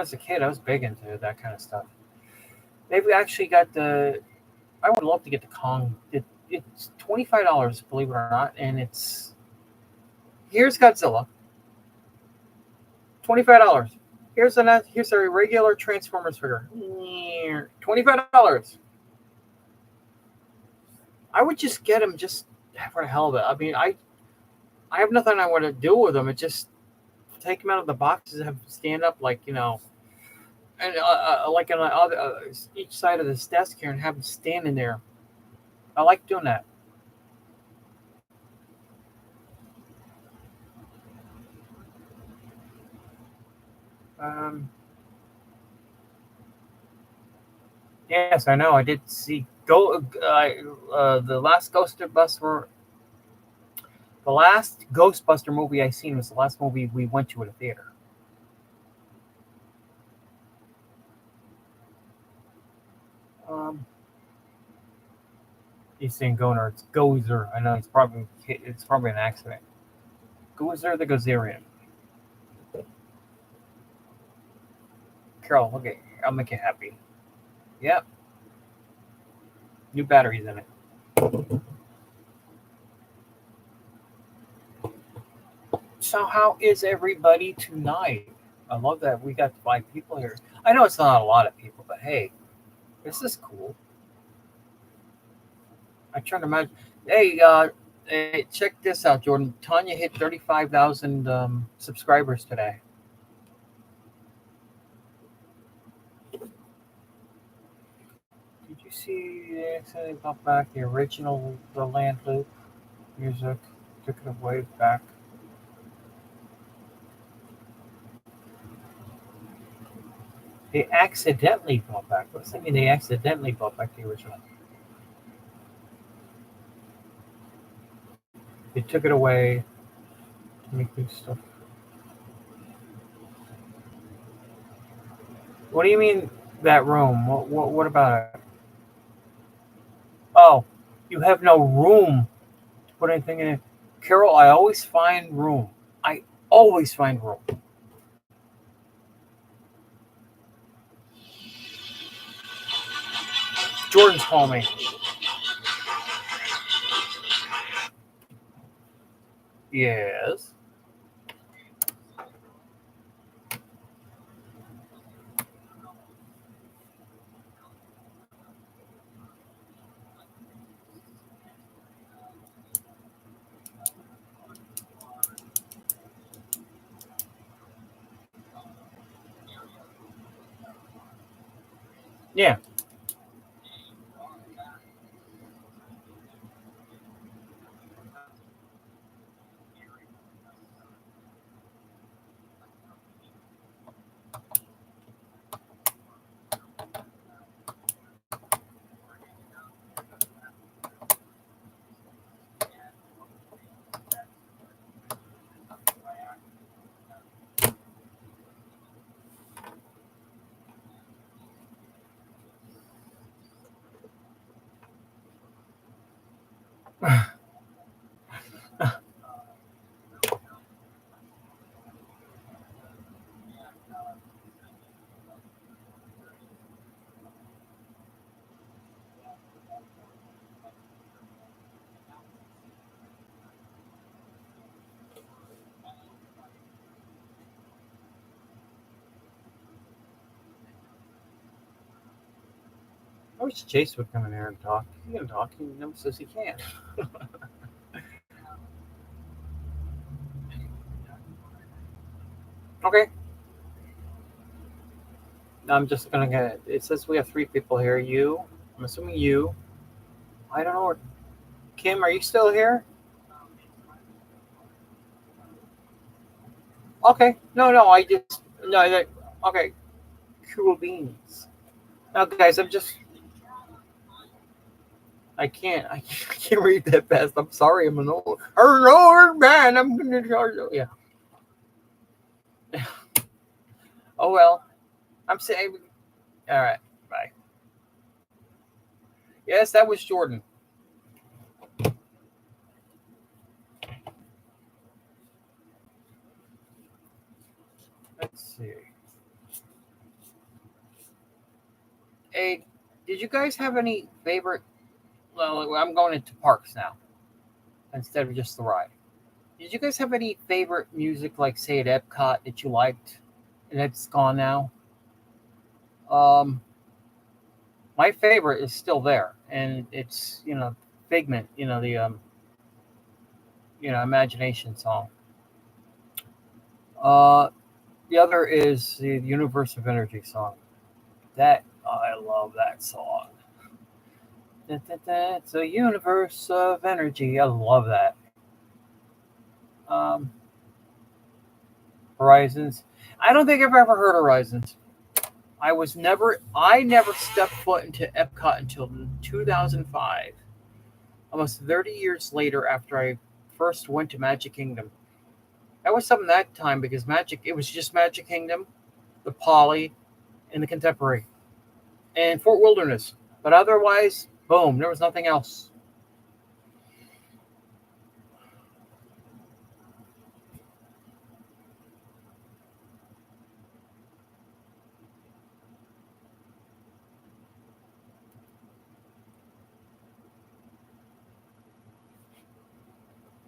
as a kid, I was big into that kind of stuff. They've actually got I would love to get the Kong. It's $25, believe it or not, and here's Godzilla. $25. Here's a regular Transformers figure. $25. I would just get him just for the hell of it. I mean, I have nothing I want to do with them. It just take them out of the boxes and have them stand up like and like on each side of this desk here and have them standing there. I like doing that. Yes, I know. I did see the last the last Ghostbuster movie I seen was the last movie we went to at a theater. He's saying Goner. It's Gozer. I know it's probably an accident. Gozer the Gozerian. Carol, okay, I'll make you happy. Yep. New batteries in it. So how is everybody tonight? I love that we got 5 people here. I know it's not a lot of people, but hey, this is cool. I'm trying to imagine. Hey, check this out, Jordan. Tanya hit 35,000 subscribers today. Did you see they accidentally brought back the original The Land Loop music, took it away back. They accidentally brought back. What does that mean? They accidentally brought back the original. They took it away to make new stuff. What do you mean that room? What about it? Oh, you have no room to put anything in it. Carol, I always find room. I always find room. Jordan's calling me. Yes. Yeah. I wish Chase would come in here and talk. He can talk. He never says he can't. Okay. I'm just gonna get. It says we have three people here. You. I'm assuming you. I don't know. Kim, are you still here? Okay. No, no. I just no. Okay. Cool beans. Now, guys, I'm just. I can't. I can't read that fast. I'm sorry. I'm an old man. I'm gonna charge. Yeah. Oh well. I'm saying. All right. Bye. Yes, that was Jordan. Let's see. Hey, did you guys have any favorite? Well, I'm going into parks now instead of just the ride. Did you guys have any favorite music, like say at Epcot, that you liked, and it's gone now? Um, my favorite is still there, and it's Figment, Imagination song. Uh, the other is the Universe of Energy song. That I love that song. Da, da, da, it's a universe of energy. I love that. Um, Horizons. I don't think I've ever heard Horizons. I never stepped foot into Epcot until 2005, almost 30 years later after I first went to Magic Kingdom. That was something that time because it was just Magic Kingdom, the Poly, and the Contemporary, and Fort Wilderness. But otherwise, boom, there was nothing else.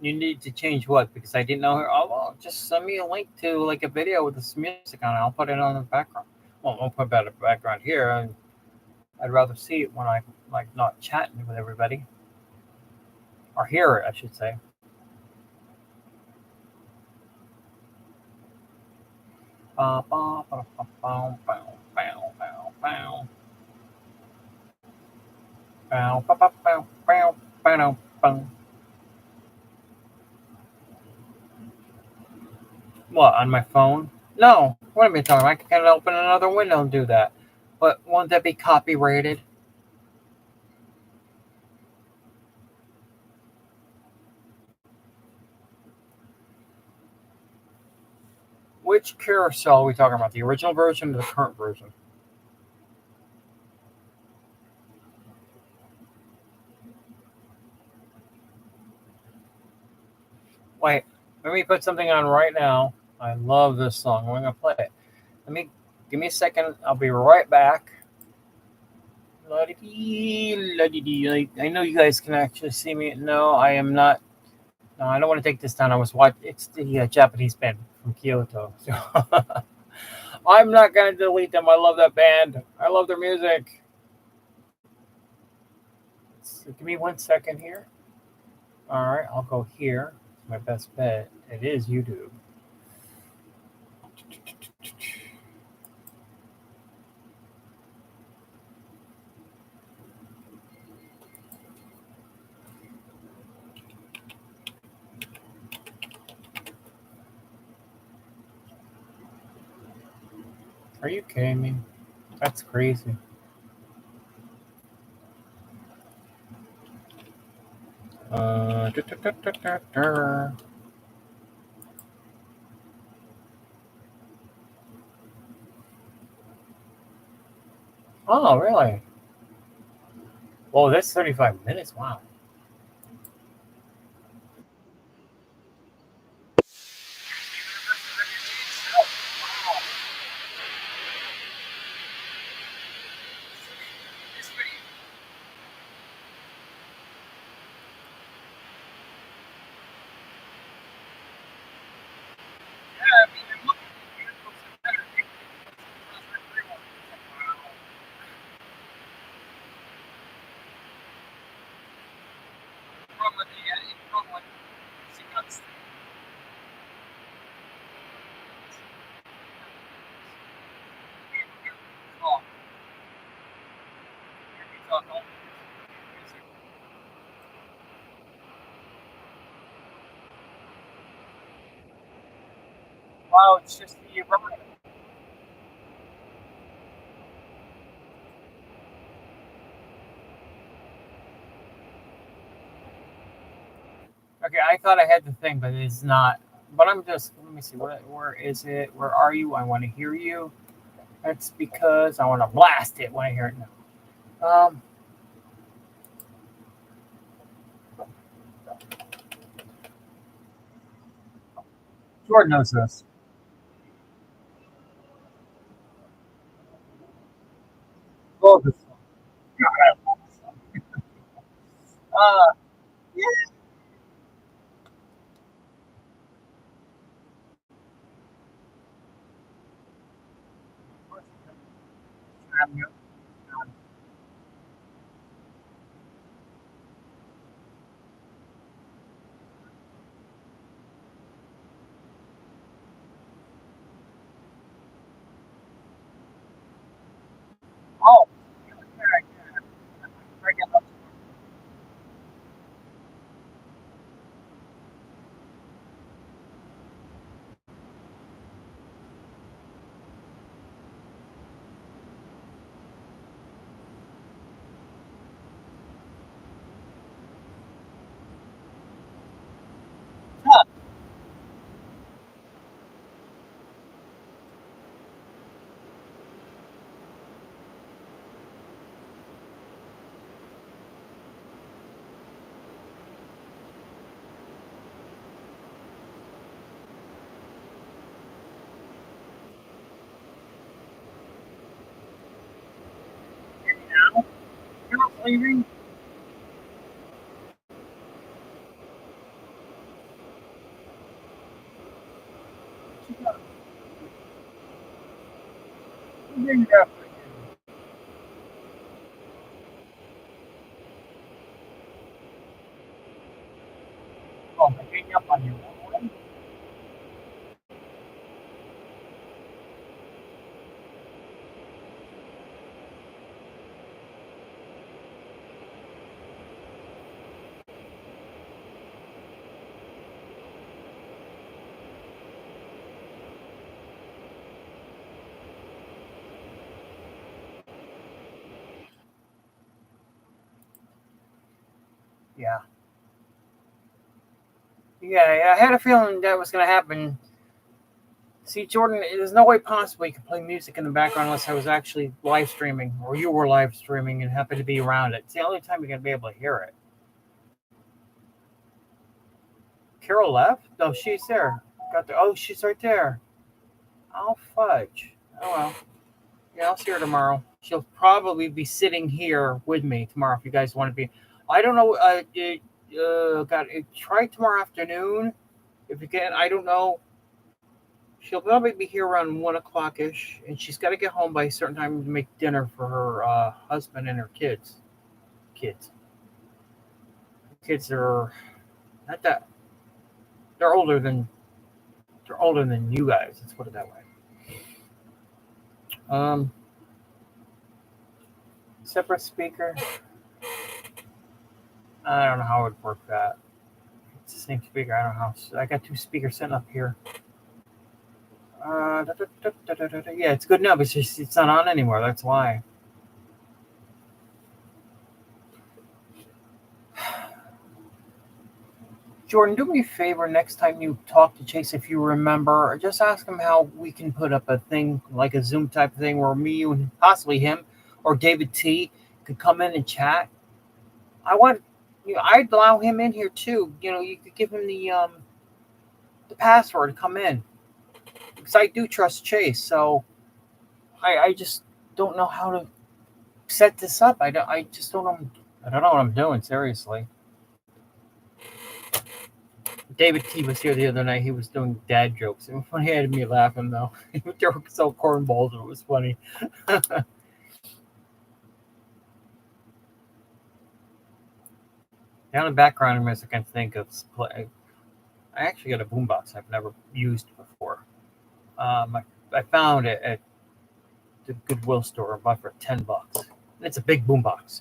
You need to change what? Because I didn't know her. Oh, well, just send me a link to like a video with this music on it. I'll put it on the background. Well, I'll put that background here. I'd rather see it when I like not chatting with everybody or hear it, I should say. Ba, ba, ba, ba, bow, bow, bow, bow, bow. Bow, bow, bow, bow, bow, bow, bow. What, on my phone? No. What am I talking about? I can open another window and do that. But won't that be copyrighted? Which carousel are we talking about? The original version or the current version? Wait, let me put something on right now. I love this song. I'm gonna play it. Let me give me a second. I'll be right back. La-di-dee, la-di-dee. I know you guys can actually see me. No, I am not. No, I don't want to take this down. I was watching. It's the Japanese band from Kyoto. So I'm not gonna delete them. I love that band. I love their music. So give me 1 second here. All right, I'll go here. My best bet. It is YouTube. Are you kidding me? That's crazy. Da, da, da, da, da, da. Oh, really? Well, that's 35 minutes. Wow. Wow, it's just the rubber. Okay, I thought I had the thing, but it's not. But I'm just. Let me see. Where is it? Where are you? I want to hear you. That's because I want to blast it when I hear it now. Jordan knows this. Love this song. God, I love this song. Yeah. Oh, you're leaving. You're leaving. Oh, I'm hanging up on you. Yeah. Yeah, I had a feeling that was going to happen. See, Jordan, there's no way possible you could play music in the background unless I was actually live streaming or you were live streaming and happened to be around it. It's the only time you're going to be able to hear it. Carol left? No, she's there. She's right there. Oh, fudge. Oh, well. Yeah, I'll see her tomorrow. She'll probably be sitting here with me tomorrow if you guys want to be. I don't know. Try tomorrow afternoon if you can. I don't know. She'll probably be here around 1 o'clock ish, and she's got to get home by a certain time to make dinner for her husband and her kids. Kids. Kids are not that. They're older than you guys. Let's put it that way. Um, Separate speaker. I don't know how it would work that. It's the same speaker. I don't know how. I got two speakers sitting up here. Yeah, it's good enough. It's not on anymore. That's why. Jordan, do me a favor next time you talk to Chase, if you remember, just ask him how we can put up a thing like a Zoom type of thing where me, you, and possibly him or David T could come in and chat. I'd allow him in here too. You could give him the password to come in because I do trust Chase. So I just don't know how to set this up. I just don't know. I don't know what I'm doing. Seriously. David T was here the other night. He was doing dad jokes. It was funny. He had me laughing though. He was so cornballs. It was funny. The only background music I can think of. I actually got a boombox I've never used before. I found it at the Goodwill store. I bought for $10. It's a big boombox,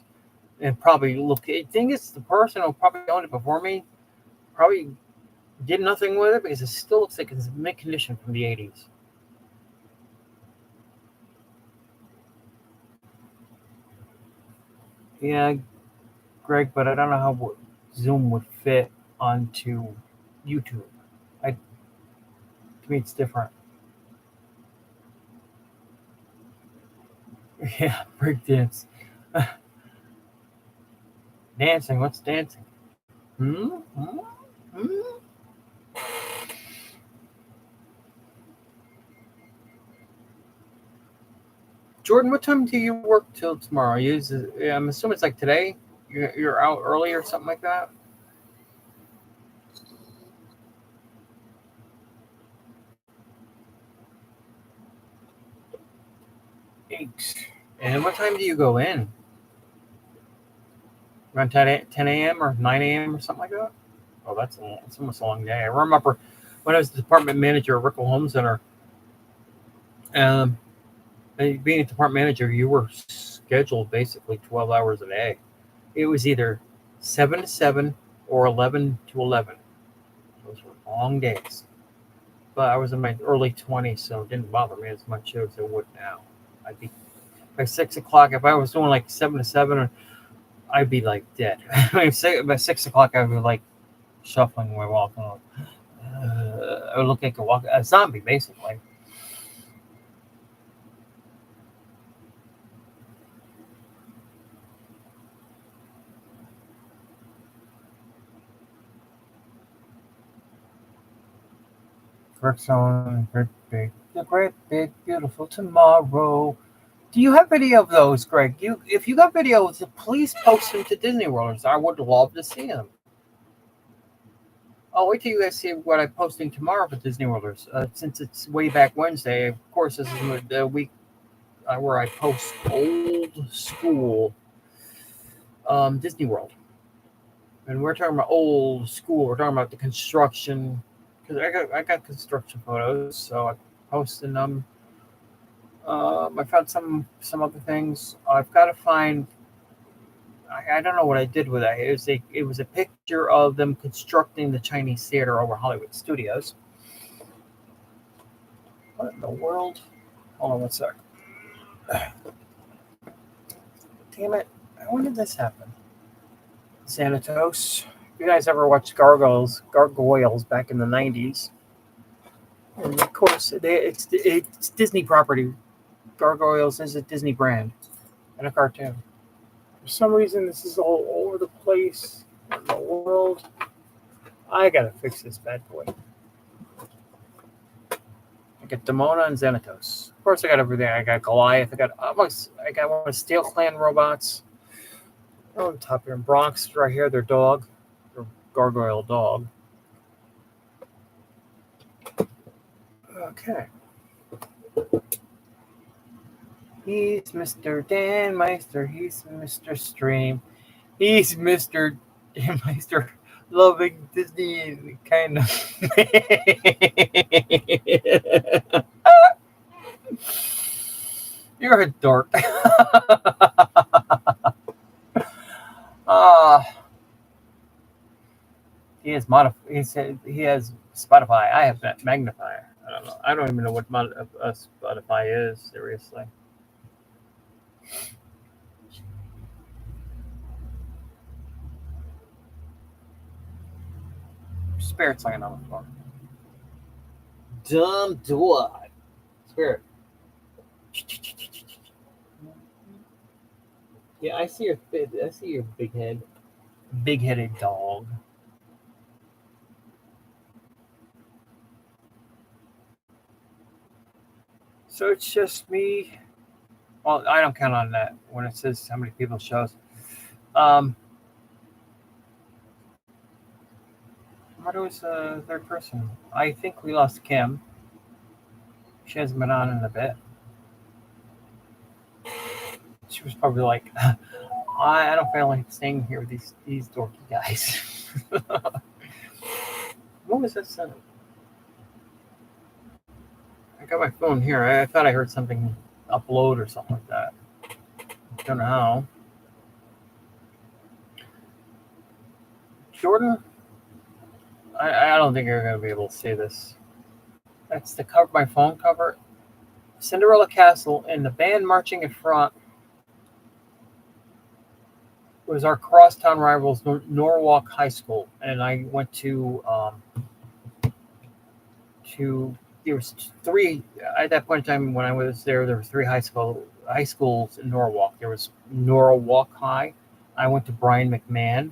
and probably the thing is, the person who probably owned it before me probably did nothing with it because it still looks like it's in mint condition from the 80s. Yeah, Greg, but I don't know how Zoom would fit onto YouTube. To me, it's different. Yeah, breakdance. Dancing. What's dancing? Hmm? Hmm? Hmm? Jordan, what time do you work till tomorrow? I'm assuming it's like today. You're out early or something like that. Eight. And what time do you go in? Around 10 a.m. or 9 a.m. or something like that? Oh, that's almost a long day. I remember when I was the department manager at Rickle Home Center, um, being a department manager, you were scheduled basically 12 hours a day. It was either 7 to 7 or 11 to 11. Those were long days. But I was in my early 20s, so it didn't bother me as much as it would now. I'd be by 6 o'clock. If I was doing like 7 to 7, I'd be like dead. By 6 o'clock, I'd be like shuffling my walking. I would look like a zombie, basically. Great big, the great big beautiful tomorrow. Do you have video of those, Greg? If you got videos, please post them to Disney World. I would love to see them. I'll wait till you guys see what I'm posting tomorrow for Disney Worlders. Since it's way back Wednesday, of course, this is the week where I post old school Disney World. And we're talking about old school. We're talking about the construction. Because I got construction photos, so I'm posting them. I found some other things. I've got to find. I don't know what I did with that. It was a picture of them constructing the Chinese theater over Hollywood Studios. What in the world? Hold on one sec. Damn it! When did this happen? Xanatos. If you guys ever watched Gargoyles back in the 90s, and of course, it's Disney property. Gargoyles is a Disney brand and a cartoon. For some reason, this is all over the place in the world. I gotta fix this bad boy. I got Demona and Xanatos. Of course, I got everything. I got Goliath. I got one of Steel Clan robots. Oh, on top here, Bronx right here. Their dog, their gargoyle dog. Okay. He's Mr. Dan Meister. He's Mr. Stream. He's Mr. Dan Meister, loving Disney kind of. You're a dork. He has he has Spotify. I have that Magnifier. I don't know. I don't even know what Spotify is. Seriously. Spirit's laying on the floor. Dumb dwarf. Spirit. Yeah, I see your big head. Big-headed dog. So it's just me. Well, I don't count on that when it says how many people shows. What was the third person? I think we lost Kim. She hasn't been on in a bit. She was probably like, I don't feel like staying here with these dorky guys. What was that sound? I got my phone here. I thought I heard something upload or something like that. Don't know how. Jordan, I don't think you're going to be able to see this. That's the cover, my phone cover. Cinderella Castle, and the band marching in front was our crosstown rivals, Norwalk High School, and I went to there was three at that point in time when I was there. There were three high schools in Norwalk. There was Norwalk High. I went to Brian McMahon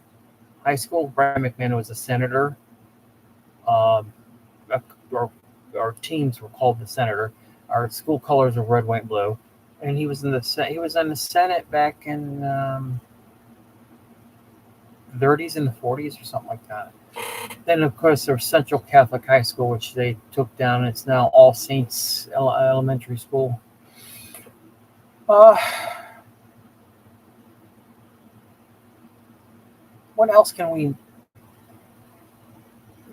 High School. Brian McMahon was a senator. Our teams were called the Senator. Our school colors were red, white, blue, and he was in the Senate back in 30s and the 40s or something like that. Then, of course, there was Central Catholic High School, which they took down. It's now All Saints Elementary School. What else can we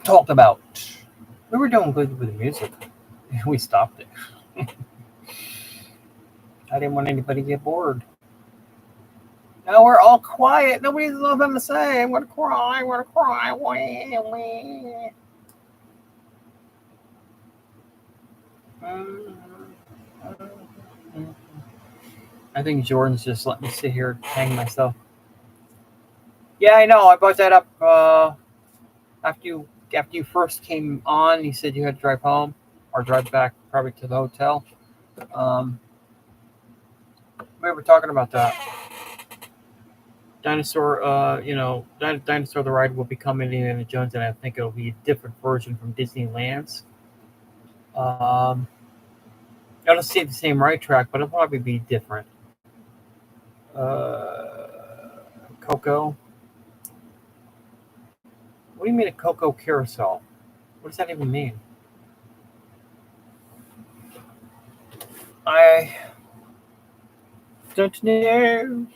talk about? We were doing good with the music. We stopped it. I didn't want anybody to get bored. Now we're all quiet. Nobody's nothing to say. I'm going to cry. I'm going to cry. I think Jordan's just let me sit here and hang myself. Yeah, I know. I brought that up after you first came on. You said you had to drive home or drive back probably to the hotel. We were talking about that. Dinosaur, Dinosaur the Ride will become Indiana Jones, and I think it'll be a different version from Disneyland's. I don't see the same ride track, but it'll probably be different. Coco. What do you mean a Coco carousel? What does that even mean? I don't know.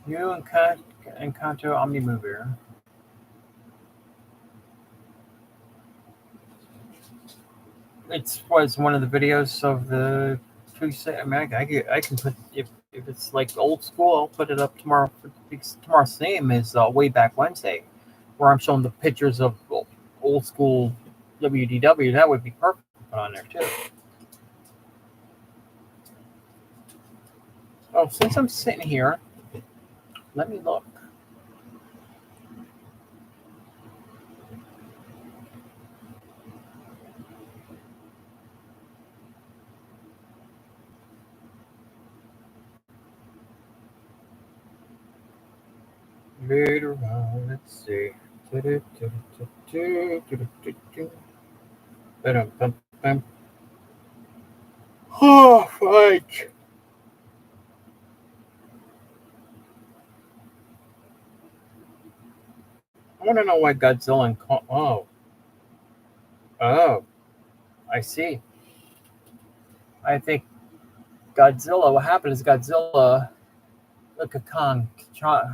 New Encanto Omnimover. It was one of the videos of the Tuesday. I mean, I can put if it's like old school, I'll put it up tomorrow. Tomorrow's theme is Way Back Wednesday, where I'm showing the pictures of old school WDW. That would be perfect to put on there too. Oh, since I'm sitting here, let me look. Later on, let's see. Oh, fudge. I want to know why Godzilla and Kong. Oh, I see. I think Godzilla. What happened is Godzilla. Look at Kong.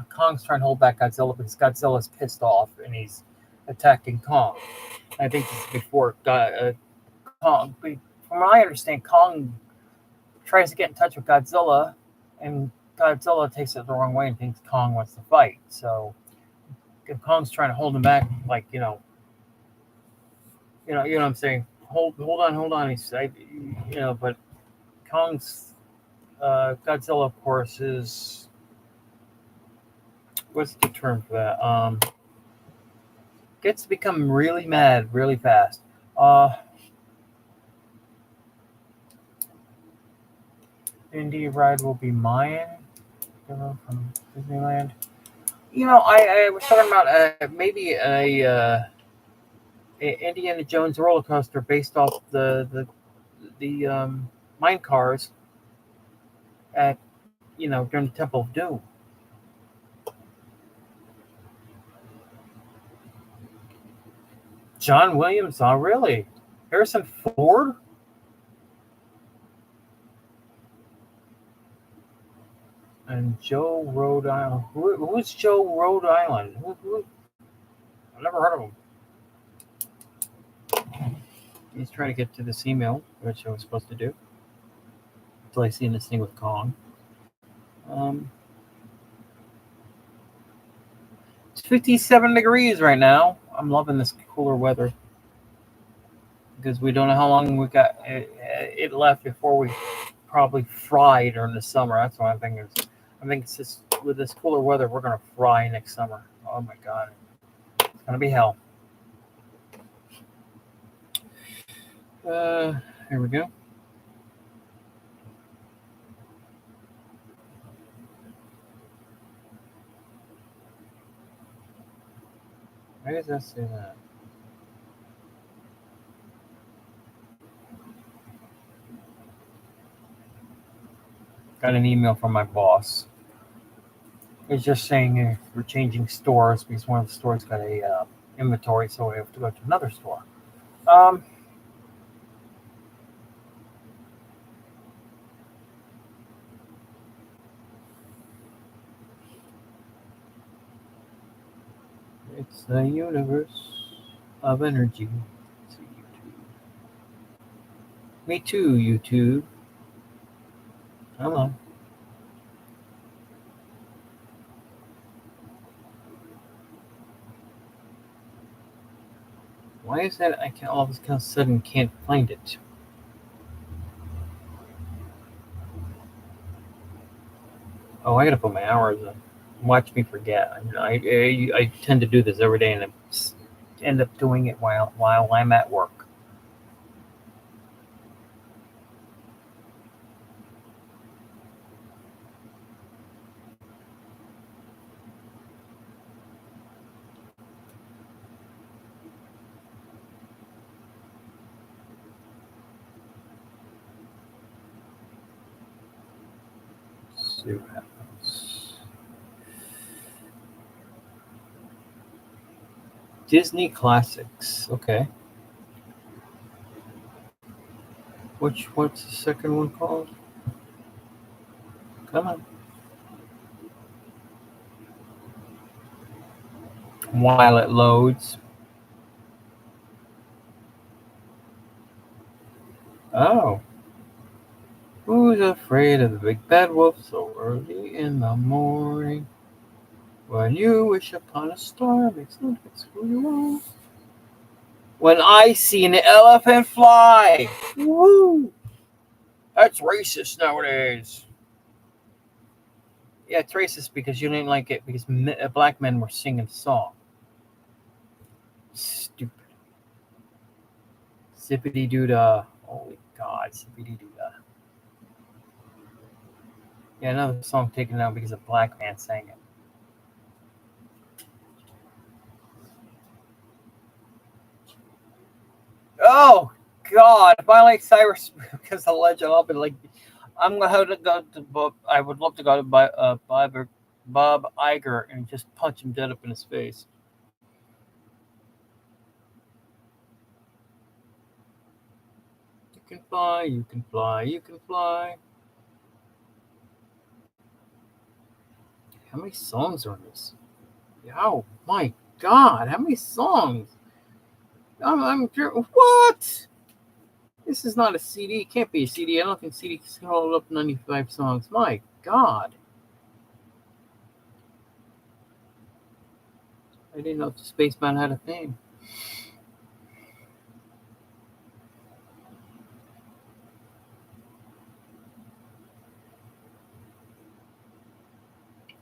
Kong's trying to hold back Godzilla because Godzilla's pissed off and he's attacking Kong. I think this is before Kong. From what I understand, Kong tries to get in touch with Godzilla, and Godzilla takes it the wrong way and thinks Kong wants to fight. So if Kong's trying to hold him back, like you know what I'm saying. Hold on. But Kong's Godzilla, of course, is what's the term for that? Gets to become really mad really fast. Indie ride will be mine. From Disneyland. I was talking about maybe a Indiana Jones roller coaster based off the mine cars at during the Temple of Doom. John Williams, oh really? Harrison Ford? And Joe Rhode Island. Who's Joe Rhode Island? I've never heard of him. He's trying to get to this email, which I was supposed to do. Until I see this thing with Kong. It's 57 degrees right now. I'm loving this cooler weather. Because we don't know how long we got it left before we probably fry during the summer. That's what I'm thinking. I think it's just with this cooler weather, we're going to fry next summer. Oh my God. It's going to be hell. Here we go. Why does that say that? Got an email from my boss. It's just saying we're changing stores because one of the stores got a inventory, so we have to go to another store. It's the universe of energy. Me too, YouTube. Come on. Why is that I all of a sudden can't find it? Oh, I gotta put my hours in. Watch me forget. I tend to do this every day and I end up doing it while I'm at work. Let's see what happens. Disney Classics. Okay. What's the second one called? Come on. While it loads. Oh. Who's afraid of the big bad wolf so early in the morning? When you wish upon a star, makes no difference who you are. When I see an elephant fly, woo! That's racist nowadays. Yeah, it's racist because you didn't like it because black men were singing the song. Stupid. Zippity doo dah. Holy God, zippity doo dah. Yeah, another song taken down because a black man sang it. Oh God, Miley Cyrus because the legend. I'll be like, I'm gonna have to go to Bob. I would love to go to Bob Iger and just punch him dead up in his face. You can fly, you can fly, you can fly. How many songs are in this? Oh my God, how many songs? I'm what? This is not a CD. It can't be a CD. I don't think CD can hold up 95 songs. My God. I didn't know the Spaceman had a theme.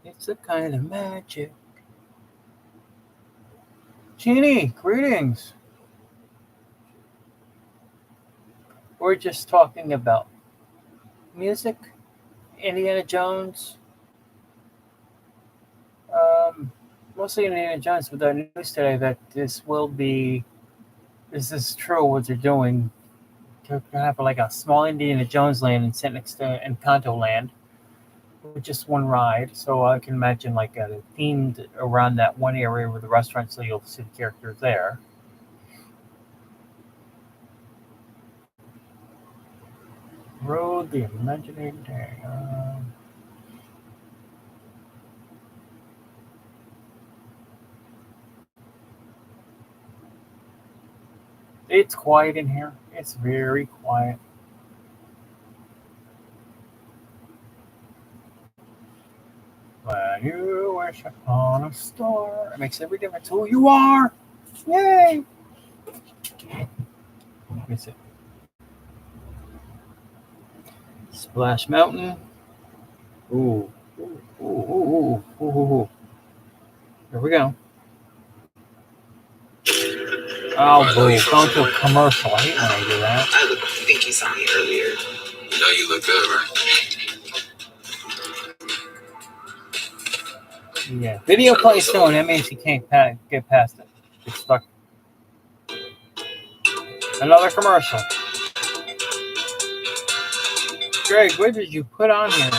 It's a kind of magic. Jeannie, greetings. We're just talking about music, Indiana Jones, um, mostly Indiana Jones, with the news today that this is true what they're doing to have like a small Indiana Jones land and sit next to Encanto Land with just one ride. So I can imagine like a themed around that one area with the restaurant, so you'll see the characters there. Road the imaginary day. It's quiet in here. It's very quiet. When you wish upon a star, it makes every difference who you are. Yay! Let me see. Splash Mountain. Ooh. Ooh, ooh, ooh, ooh, ooh, ooh. Here we go. Oh, boo. Going to a commercial. I hate when I do that. I think you saw me earlier. You know you look good, right? Yeah. Video plays slow, and that means you can't get past it. It's stuck. Another commercial. Greg, what did you put on here?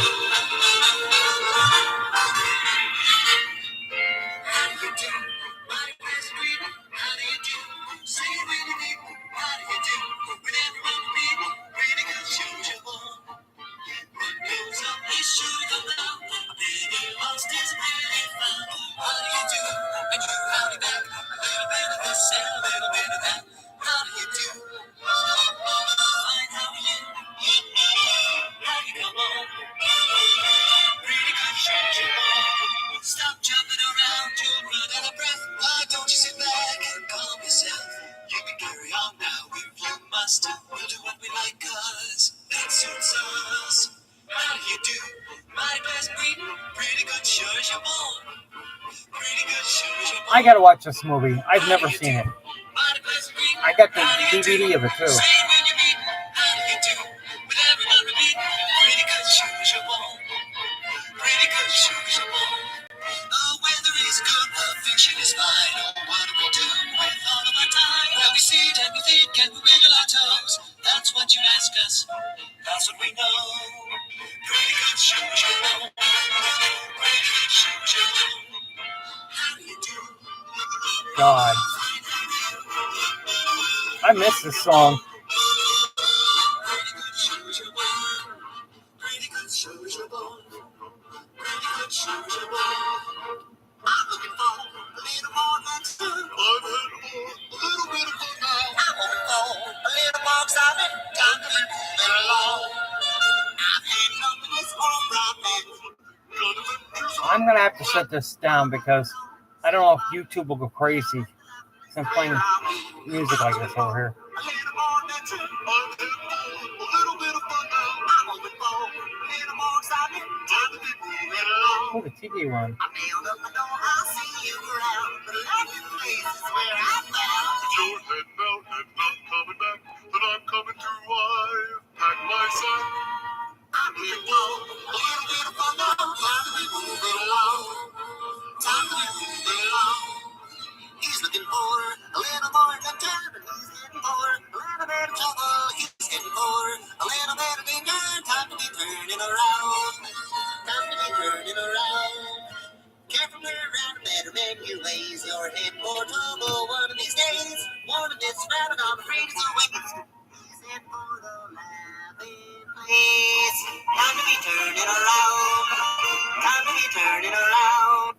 Stop jumping around, you'll run out of breath. Why don't you sit back and calm yourself? You can carry on now if you must. We'll do what we like, cause that suits us. How do you do? My best breeding, pretty good, sure as you're born. Pretty good, sure as you're born. I gotta watch this movie. I've never seen it. I got the DVD of it too. The weather is good, the fiction is fine. Oh, what do we do with all of our time? Well, we sit and we think and we wiggle our toes. That's what you ask us. That's what we know. Pretty good show, show. Pretty good show, show. How do you do? God. I miss this song. Pretty good show, show. Pretty good show, show. Pretty good show, show. I'm looking for a little more than fun. A little bit of fun now. I'm looking for a little more excitement. Time to be moving along. I've had companies on right. I'm gonna have to shut this down because I don't know if YouTube will go crazy. I'm playing music like this over here. Oh, the TV one. I nailed up the door, I'll see you around. The laughing place is where I found. You're heading out and not coming back, but I'm coming through. I've packed my sack. I'm here for a little bit of fun now. Time to be moving along. Time to be moving along. He's looking for a little more adventure, but he's getting for a little bit of trouble. He's getting for a little bit of danger. Time to be turning around. Time to be turning around. Careful around a better man your ways. You're heading for trouble one of these days. One of this round, I'm afraid it's always. He's heading for the laughing place. Time to be turning around. Time to be turning around.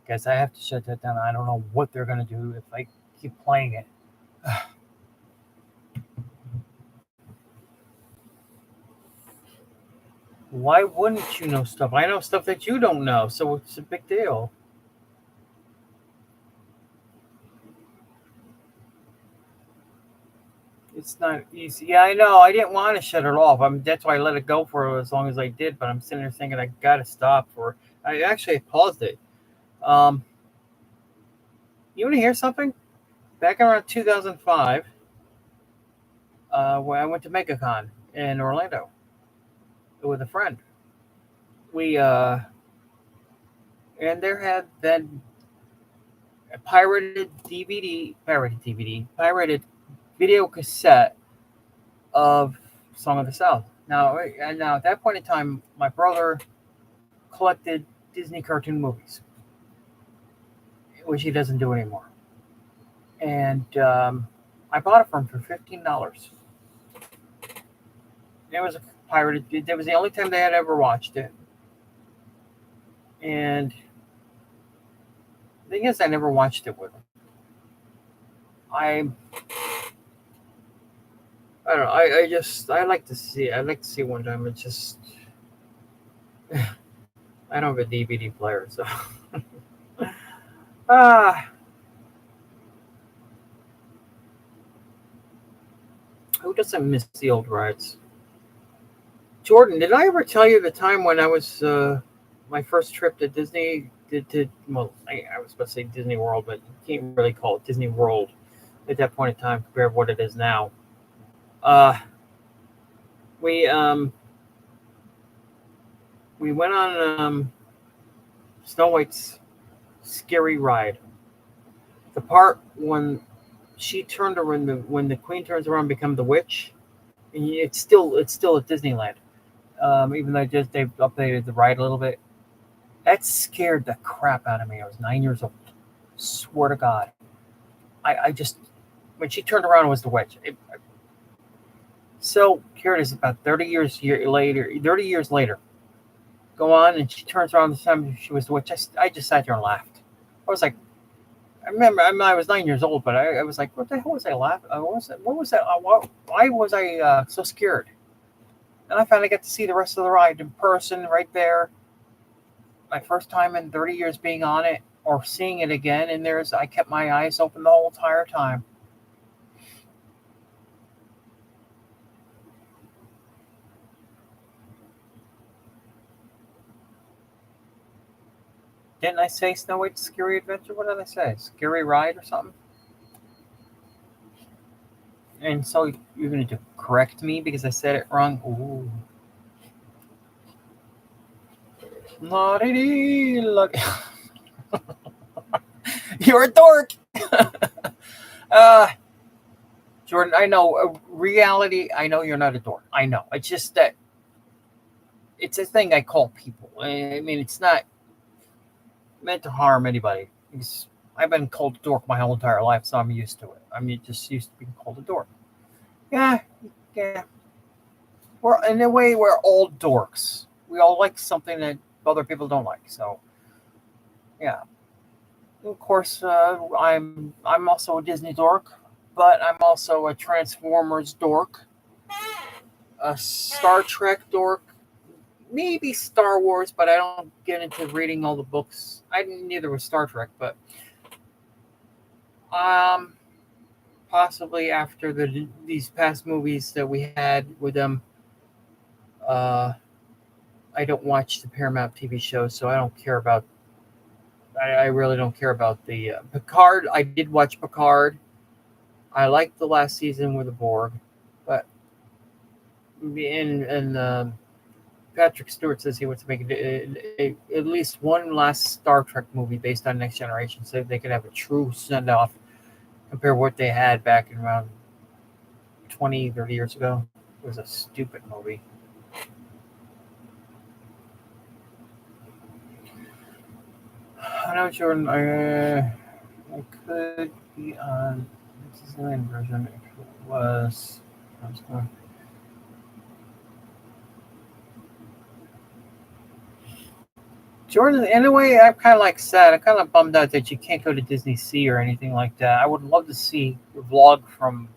Guys, I have to shut that down. I don't know what they're gonna do if I keep playing it. Why wouldn't you know stuff? I know stuff that you don't know, so it's a big deal. It's not easy. Yeah, I know. I didn't want to shut it off. That's why I let it go for as long as I did. But I'm sitting there thinking I gotta stop. I actually paused it. Um, you want to hear something? Back around 2005, when I went to MegaCon in Orlando with a friend, we and there had been a pirated video cassette of Song of the South. Now at that point in time, my brother collected Disney cartoon movies, which he doesn't do anymore. And I bought it from him for $15. It was a pirated. It was the only time they had ever watched it. And the thing is, I never watched it with him. I don't know. I like to see it. I'd like to see it one time. It's just I don't have a DVD player, so ah. Who doesn't miss the old rides? Jordan, did I ever tell you the time when I was my first trip to Disney? Well, I was supposed to say Disney World, but you can't really call it Disney World at that point in time compared to what it is now. We went on Snow White's scary ride. The part when she turned around, when the queen turns around and becomes the witch, and it's still at Disneyland. Even though they've updated the ride a little bit. That scared the crap out of me. I was 9 years old. Swear to God. I just, when she turned around, it was the witch. So here it is, about 30 years later. Go on, and she turns around this time she was the witch. I just sat there and laughed. I was like, I remember, I was 9 years old, but I was like, what the hell was I laughing? What was that? Why was I so scared? And I finally got to see the rest of the ride in person right there. My first time in 30 years being on it or seeing it again. And I kept my eyes open the whole entire time. Didn't I say Snow White's Scary Adventure? What did I say? Scary Ride or something? And so you're going to correct me because I said it wrong? Ooh. You're a dork. Jordan, I know reality. I know you're not a dork. I know. It's just that it's a thing I call people. I mean, it's not meant to harm anybody. I've been called a dork my whole entire life, so I'm used to it. I'm just used to being called a dork. Yeah. In a way, we're all dorks. We all like something that other people don't like. So, yeah. Of course, I'm also a Disney dork, but I'm also a Transformers dork, a Star Trek dork, maybe Star Wars, but I don't get into reading all the books. Neither was Star Trek, but possibly after these past movies that we had with them, I don't watch the Paramount TV shows, so I don't care about. I really don't care about the Picard. I did watch Picard. I liked the last season with the Borg, but and Patrick Stewart says he wants to make at least one last Star Trek movie based on Next Generation, so they could have a true send off, compare what they had back in around 20, 30 years ago. It was a stupid movie. I know, Jordan. I could be on the Disneyland version if it was. I was going. Jordan, in a way, I'm kind of like sad. I'm kind of bummed out that you can't go to Disney Sea or anything like that. I would love to see a vlog from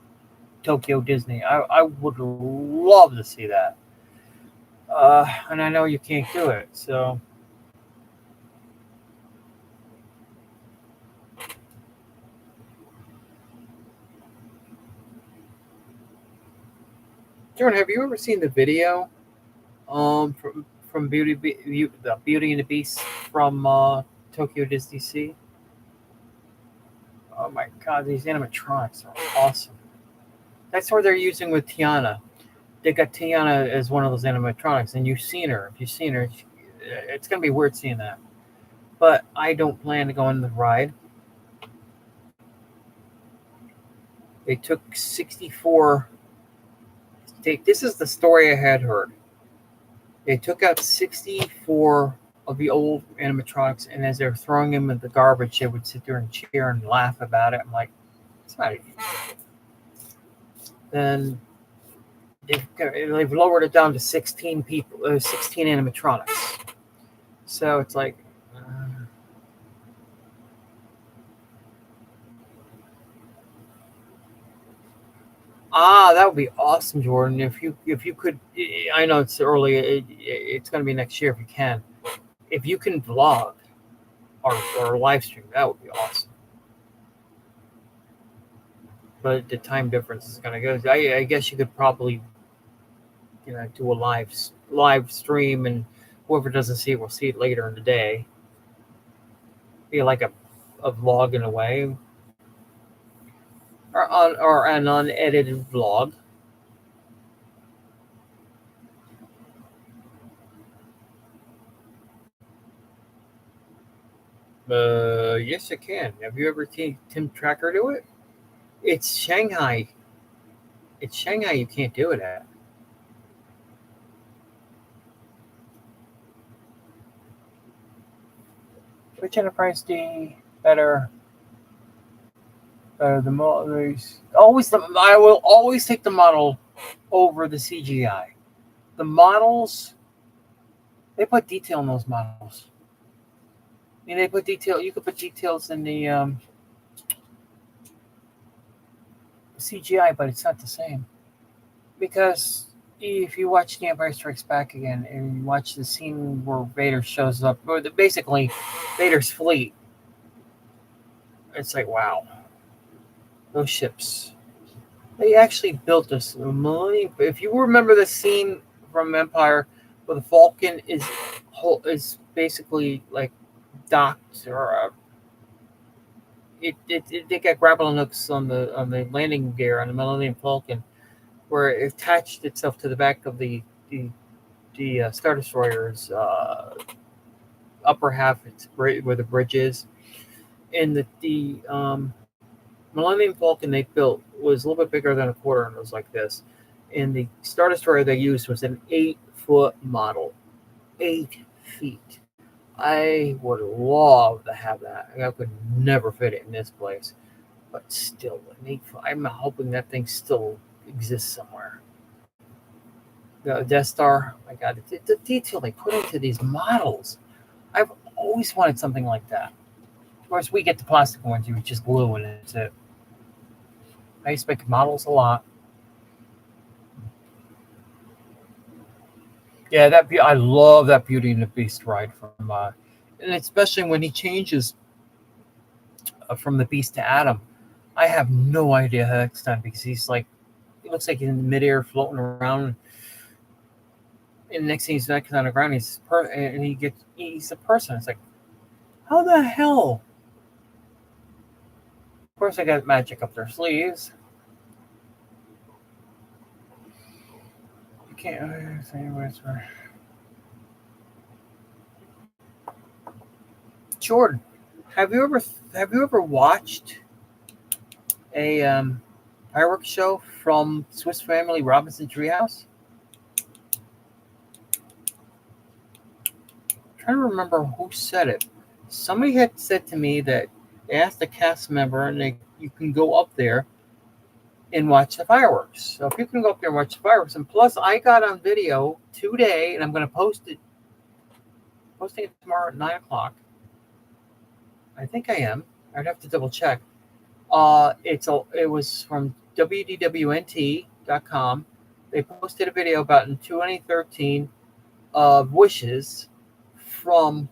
Tokyo Disney. I would love to see that. And I know you can't do it. So, Jordan, have you ever seen the video from the Beauty and the Beast from Tokyo Disney Sea? Oh my God, these animatronics are awesome. That's what they're using with Tiana. They got Tiana as one of those animatronics, and you've seen her. If you've seen her, it's gonna be weird seeing that. But I don't plan to go on the ride. They took 64. This is the story I had heard. They took out 64 of the old animatronics, and as they were throwing them in the garbage, they would sit there and cheer and laugh about it. I'm like, it's not. Then they've lowered it down to 16 people, 16 animatronics. So it's like, that would be awesome, Jordan. If you could, I know it's early. It's going to be next year if you can. If you can vlog or live stream, that would be awesome. But the time difference is going to go. I guess you could probably, do a live stream, and whoever doesn't see it will see it later in the day. Be like a vlog in a way, or an unedited vlog. Yes, I can. Have you ever seen Tim Tracker do it? It's Shanghai. It's Shanghai. You can't do it at. Which Enterprise D better? The models. Always I will always take the model over the CGI. The models. They put detail in those models. I mean, they put detail. You could put details in the CGI, but it's not the same. Because if you watch The Empire Strikes Back again and you watch the scene where Vader shows up, or basically Vader's fleet, it's like, wow, those ships. They actually built this Millennium. If you remember the scene from Empire where the Falcon is basically like docked, or they got grappling hooks on the landing gear on the Millennium Falcon, where it attached itself to the back of the Star Destroyer's upper half. It's where the bridge is, and the Millennium Falcon they built was a little bit bigger than a quarter, and it was like this. And the Star Destroyer they used was an 8-foot model, 8 feet. I would love to have that. I could never fit it in this place, but still, I'm hoping that thing still exists somewhere. The Death Star, my God, the detail they put into these models. I've always wanted something like that. Of course, we get the plastic ones, you just glue and that's it. I used to make models a lot. Yeah, I love that Beauty and the Beast ride from, and especially when he changes from the Beast to Adam. I have no idea how that's done because he looks like he's in midair floating around, And the next thing he's knocking on the ground, and he's a person. It's like, how the hell? Of course, they got magic up their sleeves. You can't say words for Jordan. Have you ever watched a fireworks show from Swiss Family Robinson Treehouse? I'm trying to remember who said it. Somebody had said to me that they asked a cast member, and you can go up there and watch the fireworks. So if you can go up there and watch the fireworks, and plus I got on video today, and I'm going to posting it tomorrow at 9:00. I think I am. I'd have to double check. It was from WDWNT.com. They posted a video about in 2013 of wishes from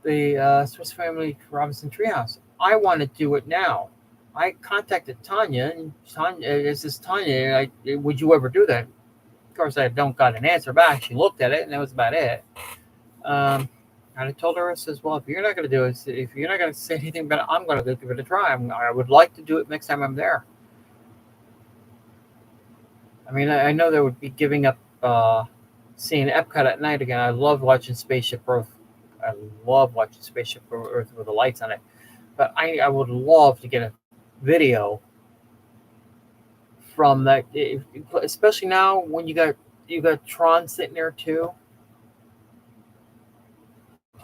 the Swiss Family Robinson Treehouse. I want to do it now. I contacted Tanya, and this is Tanya. Would you ever do that? Of course, I don't got an answer back. She looked at it, and that was about it. And I told her, I says, well, if you're not going to do it, if you're not going to say anything about it, I'm going to give it a try. I would like to do it next time I'm there. I mean, I know they would be giving up seeing Epcot at night again. I love watching Spaceship Earth. I love watching Spaceship Earth with the lights on it. But I would love to get a video from that, especially now when you got Tron sitting there too.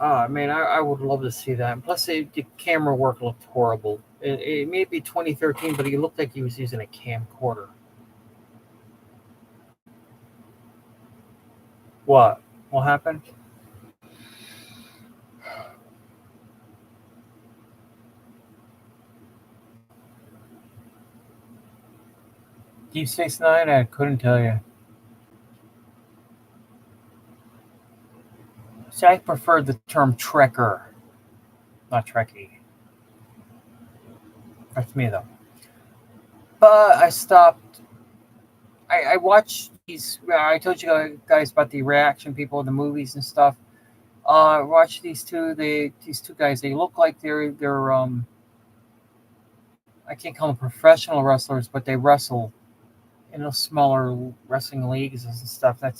I mean, I would love to see that. And plus, the camera work looked horrible. It may be 2013, but he looked like he was using a camcorder. What? What happened? Deep Space Nine? I couldn't tell you. See, I prefer the term Trekker, not Trekkie. That's me, though. But I stopped. I watched these. I told you guys about the reaction people in the movies and stuff. Watch these two. These two guys. They look like they're I can't call them professional wrestlers, but they wrestle in those smaller wrestling leagues and stuff. I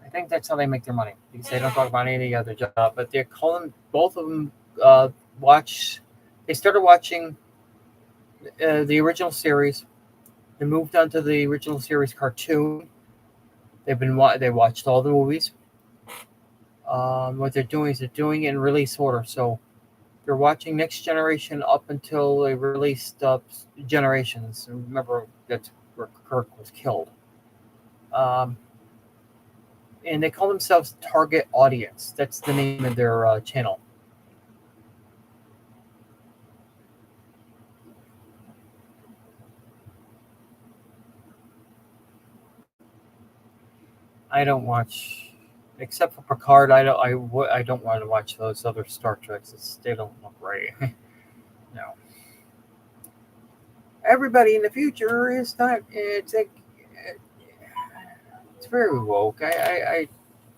think that's how they make their money, because they don't talk about any other job. But they're calling both of them watch. They started watching the original series. They moved on to the original series cartoon. They watched all the movies. What they're doing is they're doing it in release order. So they're watching Next Generation up until they released Generations. And remember, that's where Kirk was killed. And they call themselves Target Audience. That's the name of their channel. I don't watch, except for Picard. I don't want to watch those other Star Treks. They don't look right. No. Everybody in the future is not. It's very woke. I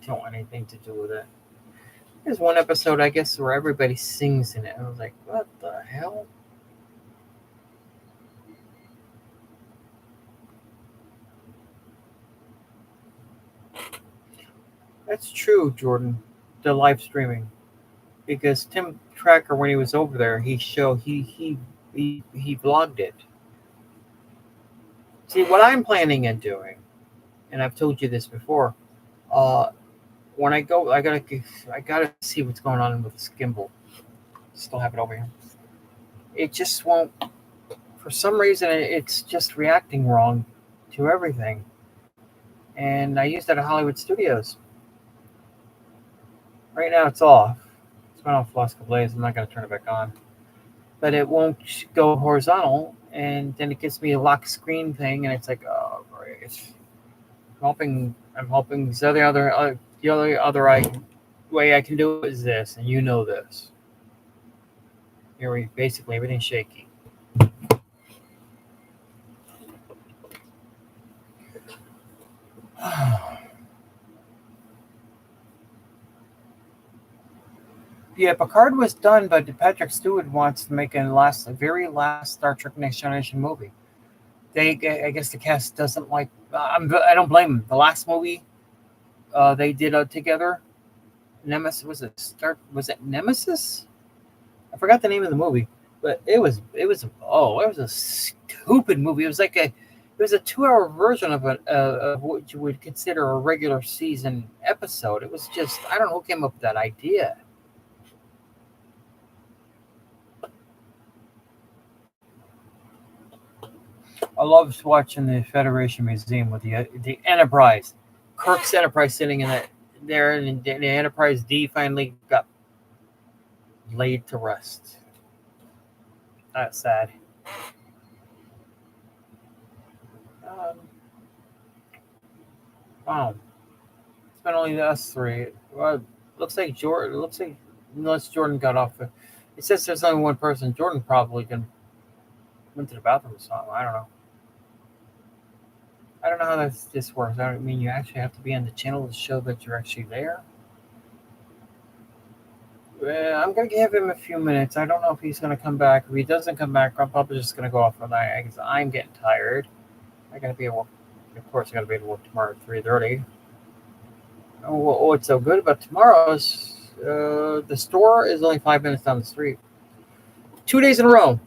don't want anything to do with it. There's one episode, I guess, where everybody sings in it. I was like, what the hell? That's true, Jordan. The live streaming, because Tim Tracker, when he was over there, he vlogged it. See, what I'm planning on doing, and I've told you this before, when I go, I gotta see what's going on with this gimbal. Still have it over here. It just won't. For some reason, it's just reacting wrong to everything. And I used it at Hollywood Studios. Right now, it's off. It's been off the last couple days. I'm not going to turn it back on. But it won't go horizontal, and then it gives me a lock screen thing, and it's like, oh, great. I'm hoping the other way I can do it is this, and you know this. Here, basically everything's shaky. Yeah, Picard was done, but Patrick Stewart wants to make a very last Star Trek Next Generation movie. I guess the cast doesn't like. I don't blame them. The last movie they did together, Nemesis Was it Nemesis? I forgot the name of the movie, but it was a stupid movie. It was a 2 hour version of what you would consider a regular season episode. It was just I don't know who came up with that idea. I loved watching the Federation Museum with the Enterprise, Kirk's Enterprise sitting in there, and the Enterprise D finally got laid to rest. That's sad. Um, wow, it's been only us three. Well, looks like Jordan. Looks like unless Jordan got off. It says there's only one person. Jordan probably went to the bathroom or something. I don't know. I don't know how this works. I don't mean you actually have to be on the channel to show that you're actually there. Well, I'm gonna give him a few minutes. I don't know if he's gonna come back. If he doesn't come back, I'm probably just gonna go off for the night because I'm getting tired. I gotta be at work. Of course, I gotta be at work tomorrow at 3:30. What's so good about tomorrow is the store is only 5 minutes down the street. 2 days in a row.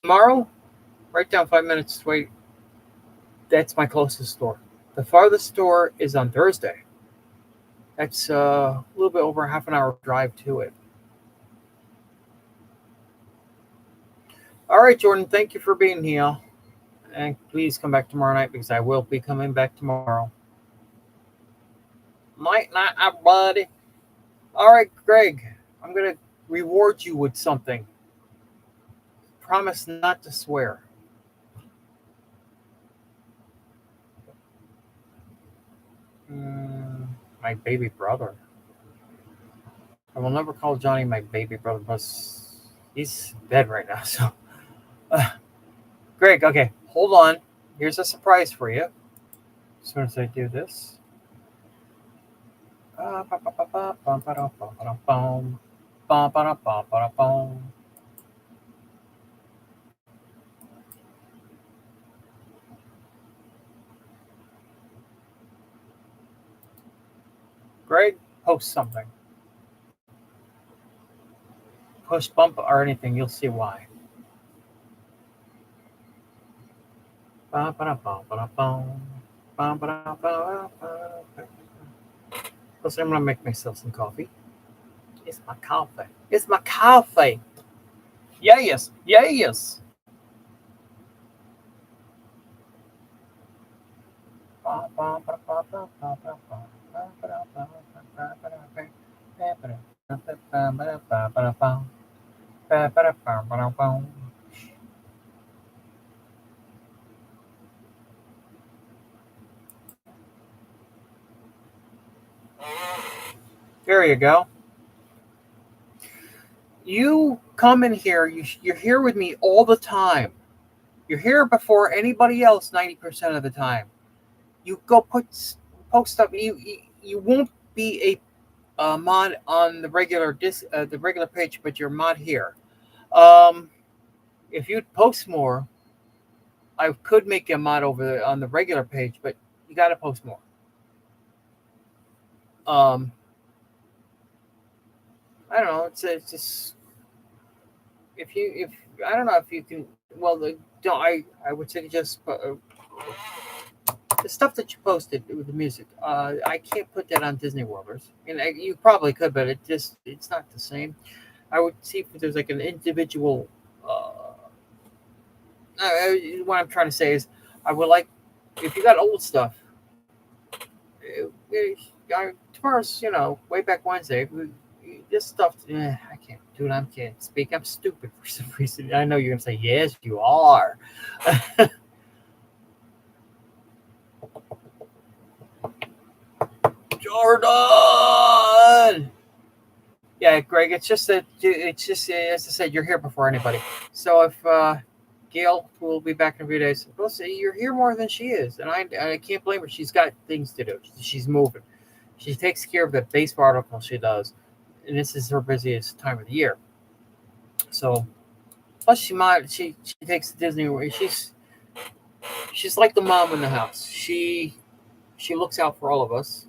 Tomorrow, right down 5 minutes. Wait, that's my closest store. The farthest store is on Thursday. That's a little bit over a half an hour drive to it. All right, Jordan, thank you for being here. And please come back tomorrow night because I will be coming back tomorrow. Night, buddy. All right, Greg, I'm going to reward you with something. Promise not to swear. My baby brother. I will never call Johnny my baby brother because he's in bed right now. So, Greg, okay, hold on. Here's a surprise for you. As soon as I do this. Greg, post something. Push bump or anything, you'll see why. Plus, I'm gonna make myself some coffee. It's my coffee. It's my coffee. Yes, yes. There you go. You come in here, you're here with me all the time. You're here before anybody else 90% of the time. You go post stuff. You won't be a mod on the regular page, but you're mod here. If you'd post more, I could make you a mod on the regular page, but you got to post more. I don't know. It's just if I don't know if you can. Well, don't I would suggest the stuff that you posted with the music. I can't put that on Disney Worlders, and you probably could, but it's not the same. I would see if there's like an individual. What I'm trying to say is, I would like if you got old stuff. Tomorrow's way back Wednesday. This stuff, I can't, dude. I can't speak. I'm stupid for some reason. I know you're gonna say yes, you are. Jordan. Yeah, Greg. It's just as I said, you're here before anybody. So if Gail will be back in a few days, we'll say you're here more than she is, and I can't blame her. She's got things to do. She's moving. She takes care of the baseball article she does. and this is her busiest time of the year. So, plus she takes Disney. She's like the mom in the house. She looks out for all of us.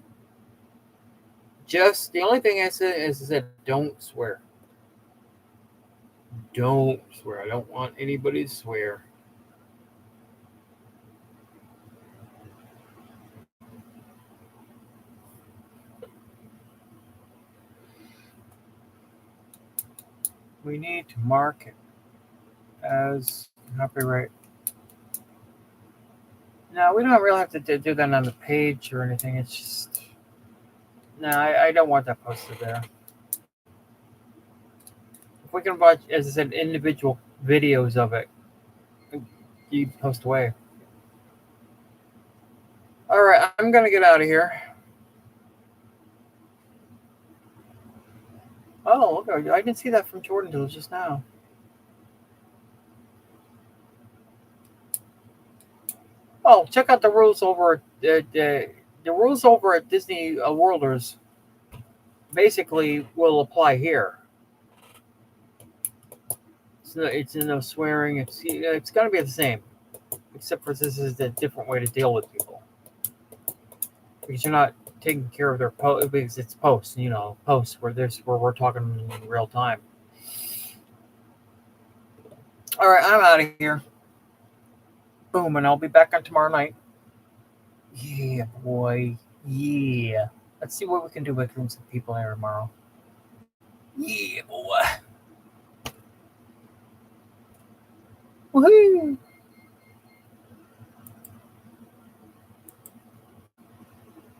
Just the only thing I said, don't swear. Don't swear. I don't want anybody to swear. We need to mark it as copyright. No, we don't really have to do that on the page or anything. It's just no, I don't want that posted there. If we can watch, as I said, individual videos of it, you post away. All right, I'm gonna get out of here. Oh, okay. I didn't see that from Jordan until just now. Oh, check out the rules over the rules over at Disney Worlders. Basically, will apply here. It's no swearing. It's going to be the same, except for this is a different way to deal with people because you're not taking care of their post because it's posts. Posts where we're talking in real time. All right, I'm out of here. Boom, and I'll be back on tomorrow night. Yeah, boy. Yeah. Let's see what we can do with some people here tomorrow. Yeah, boy. Woohoo!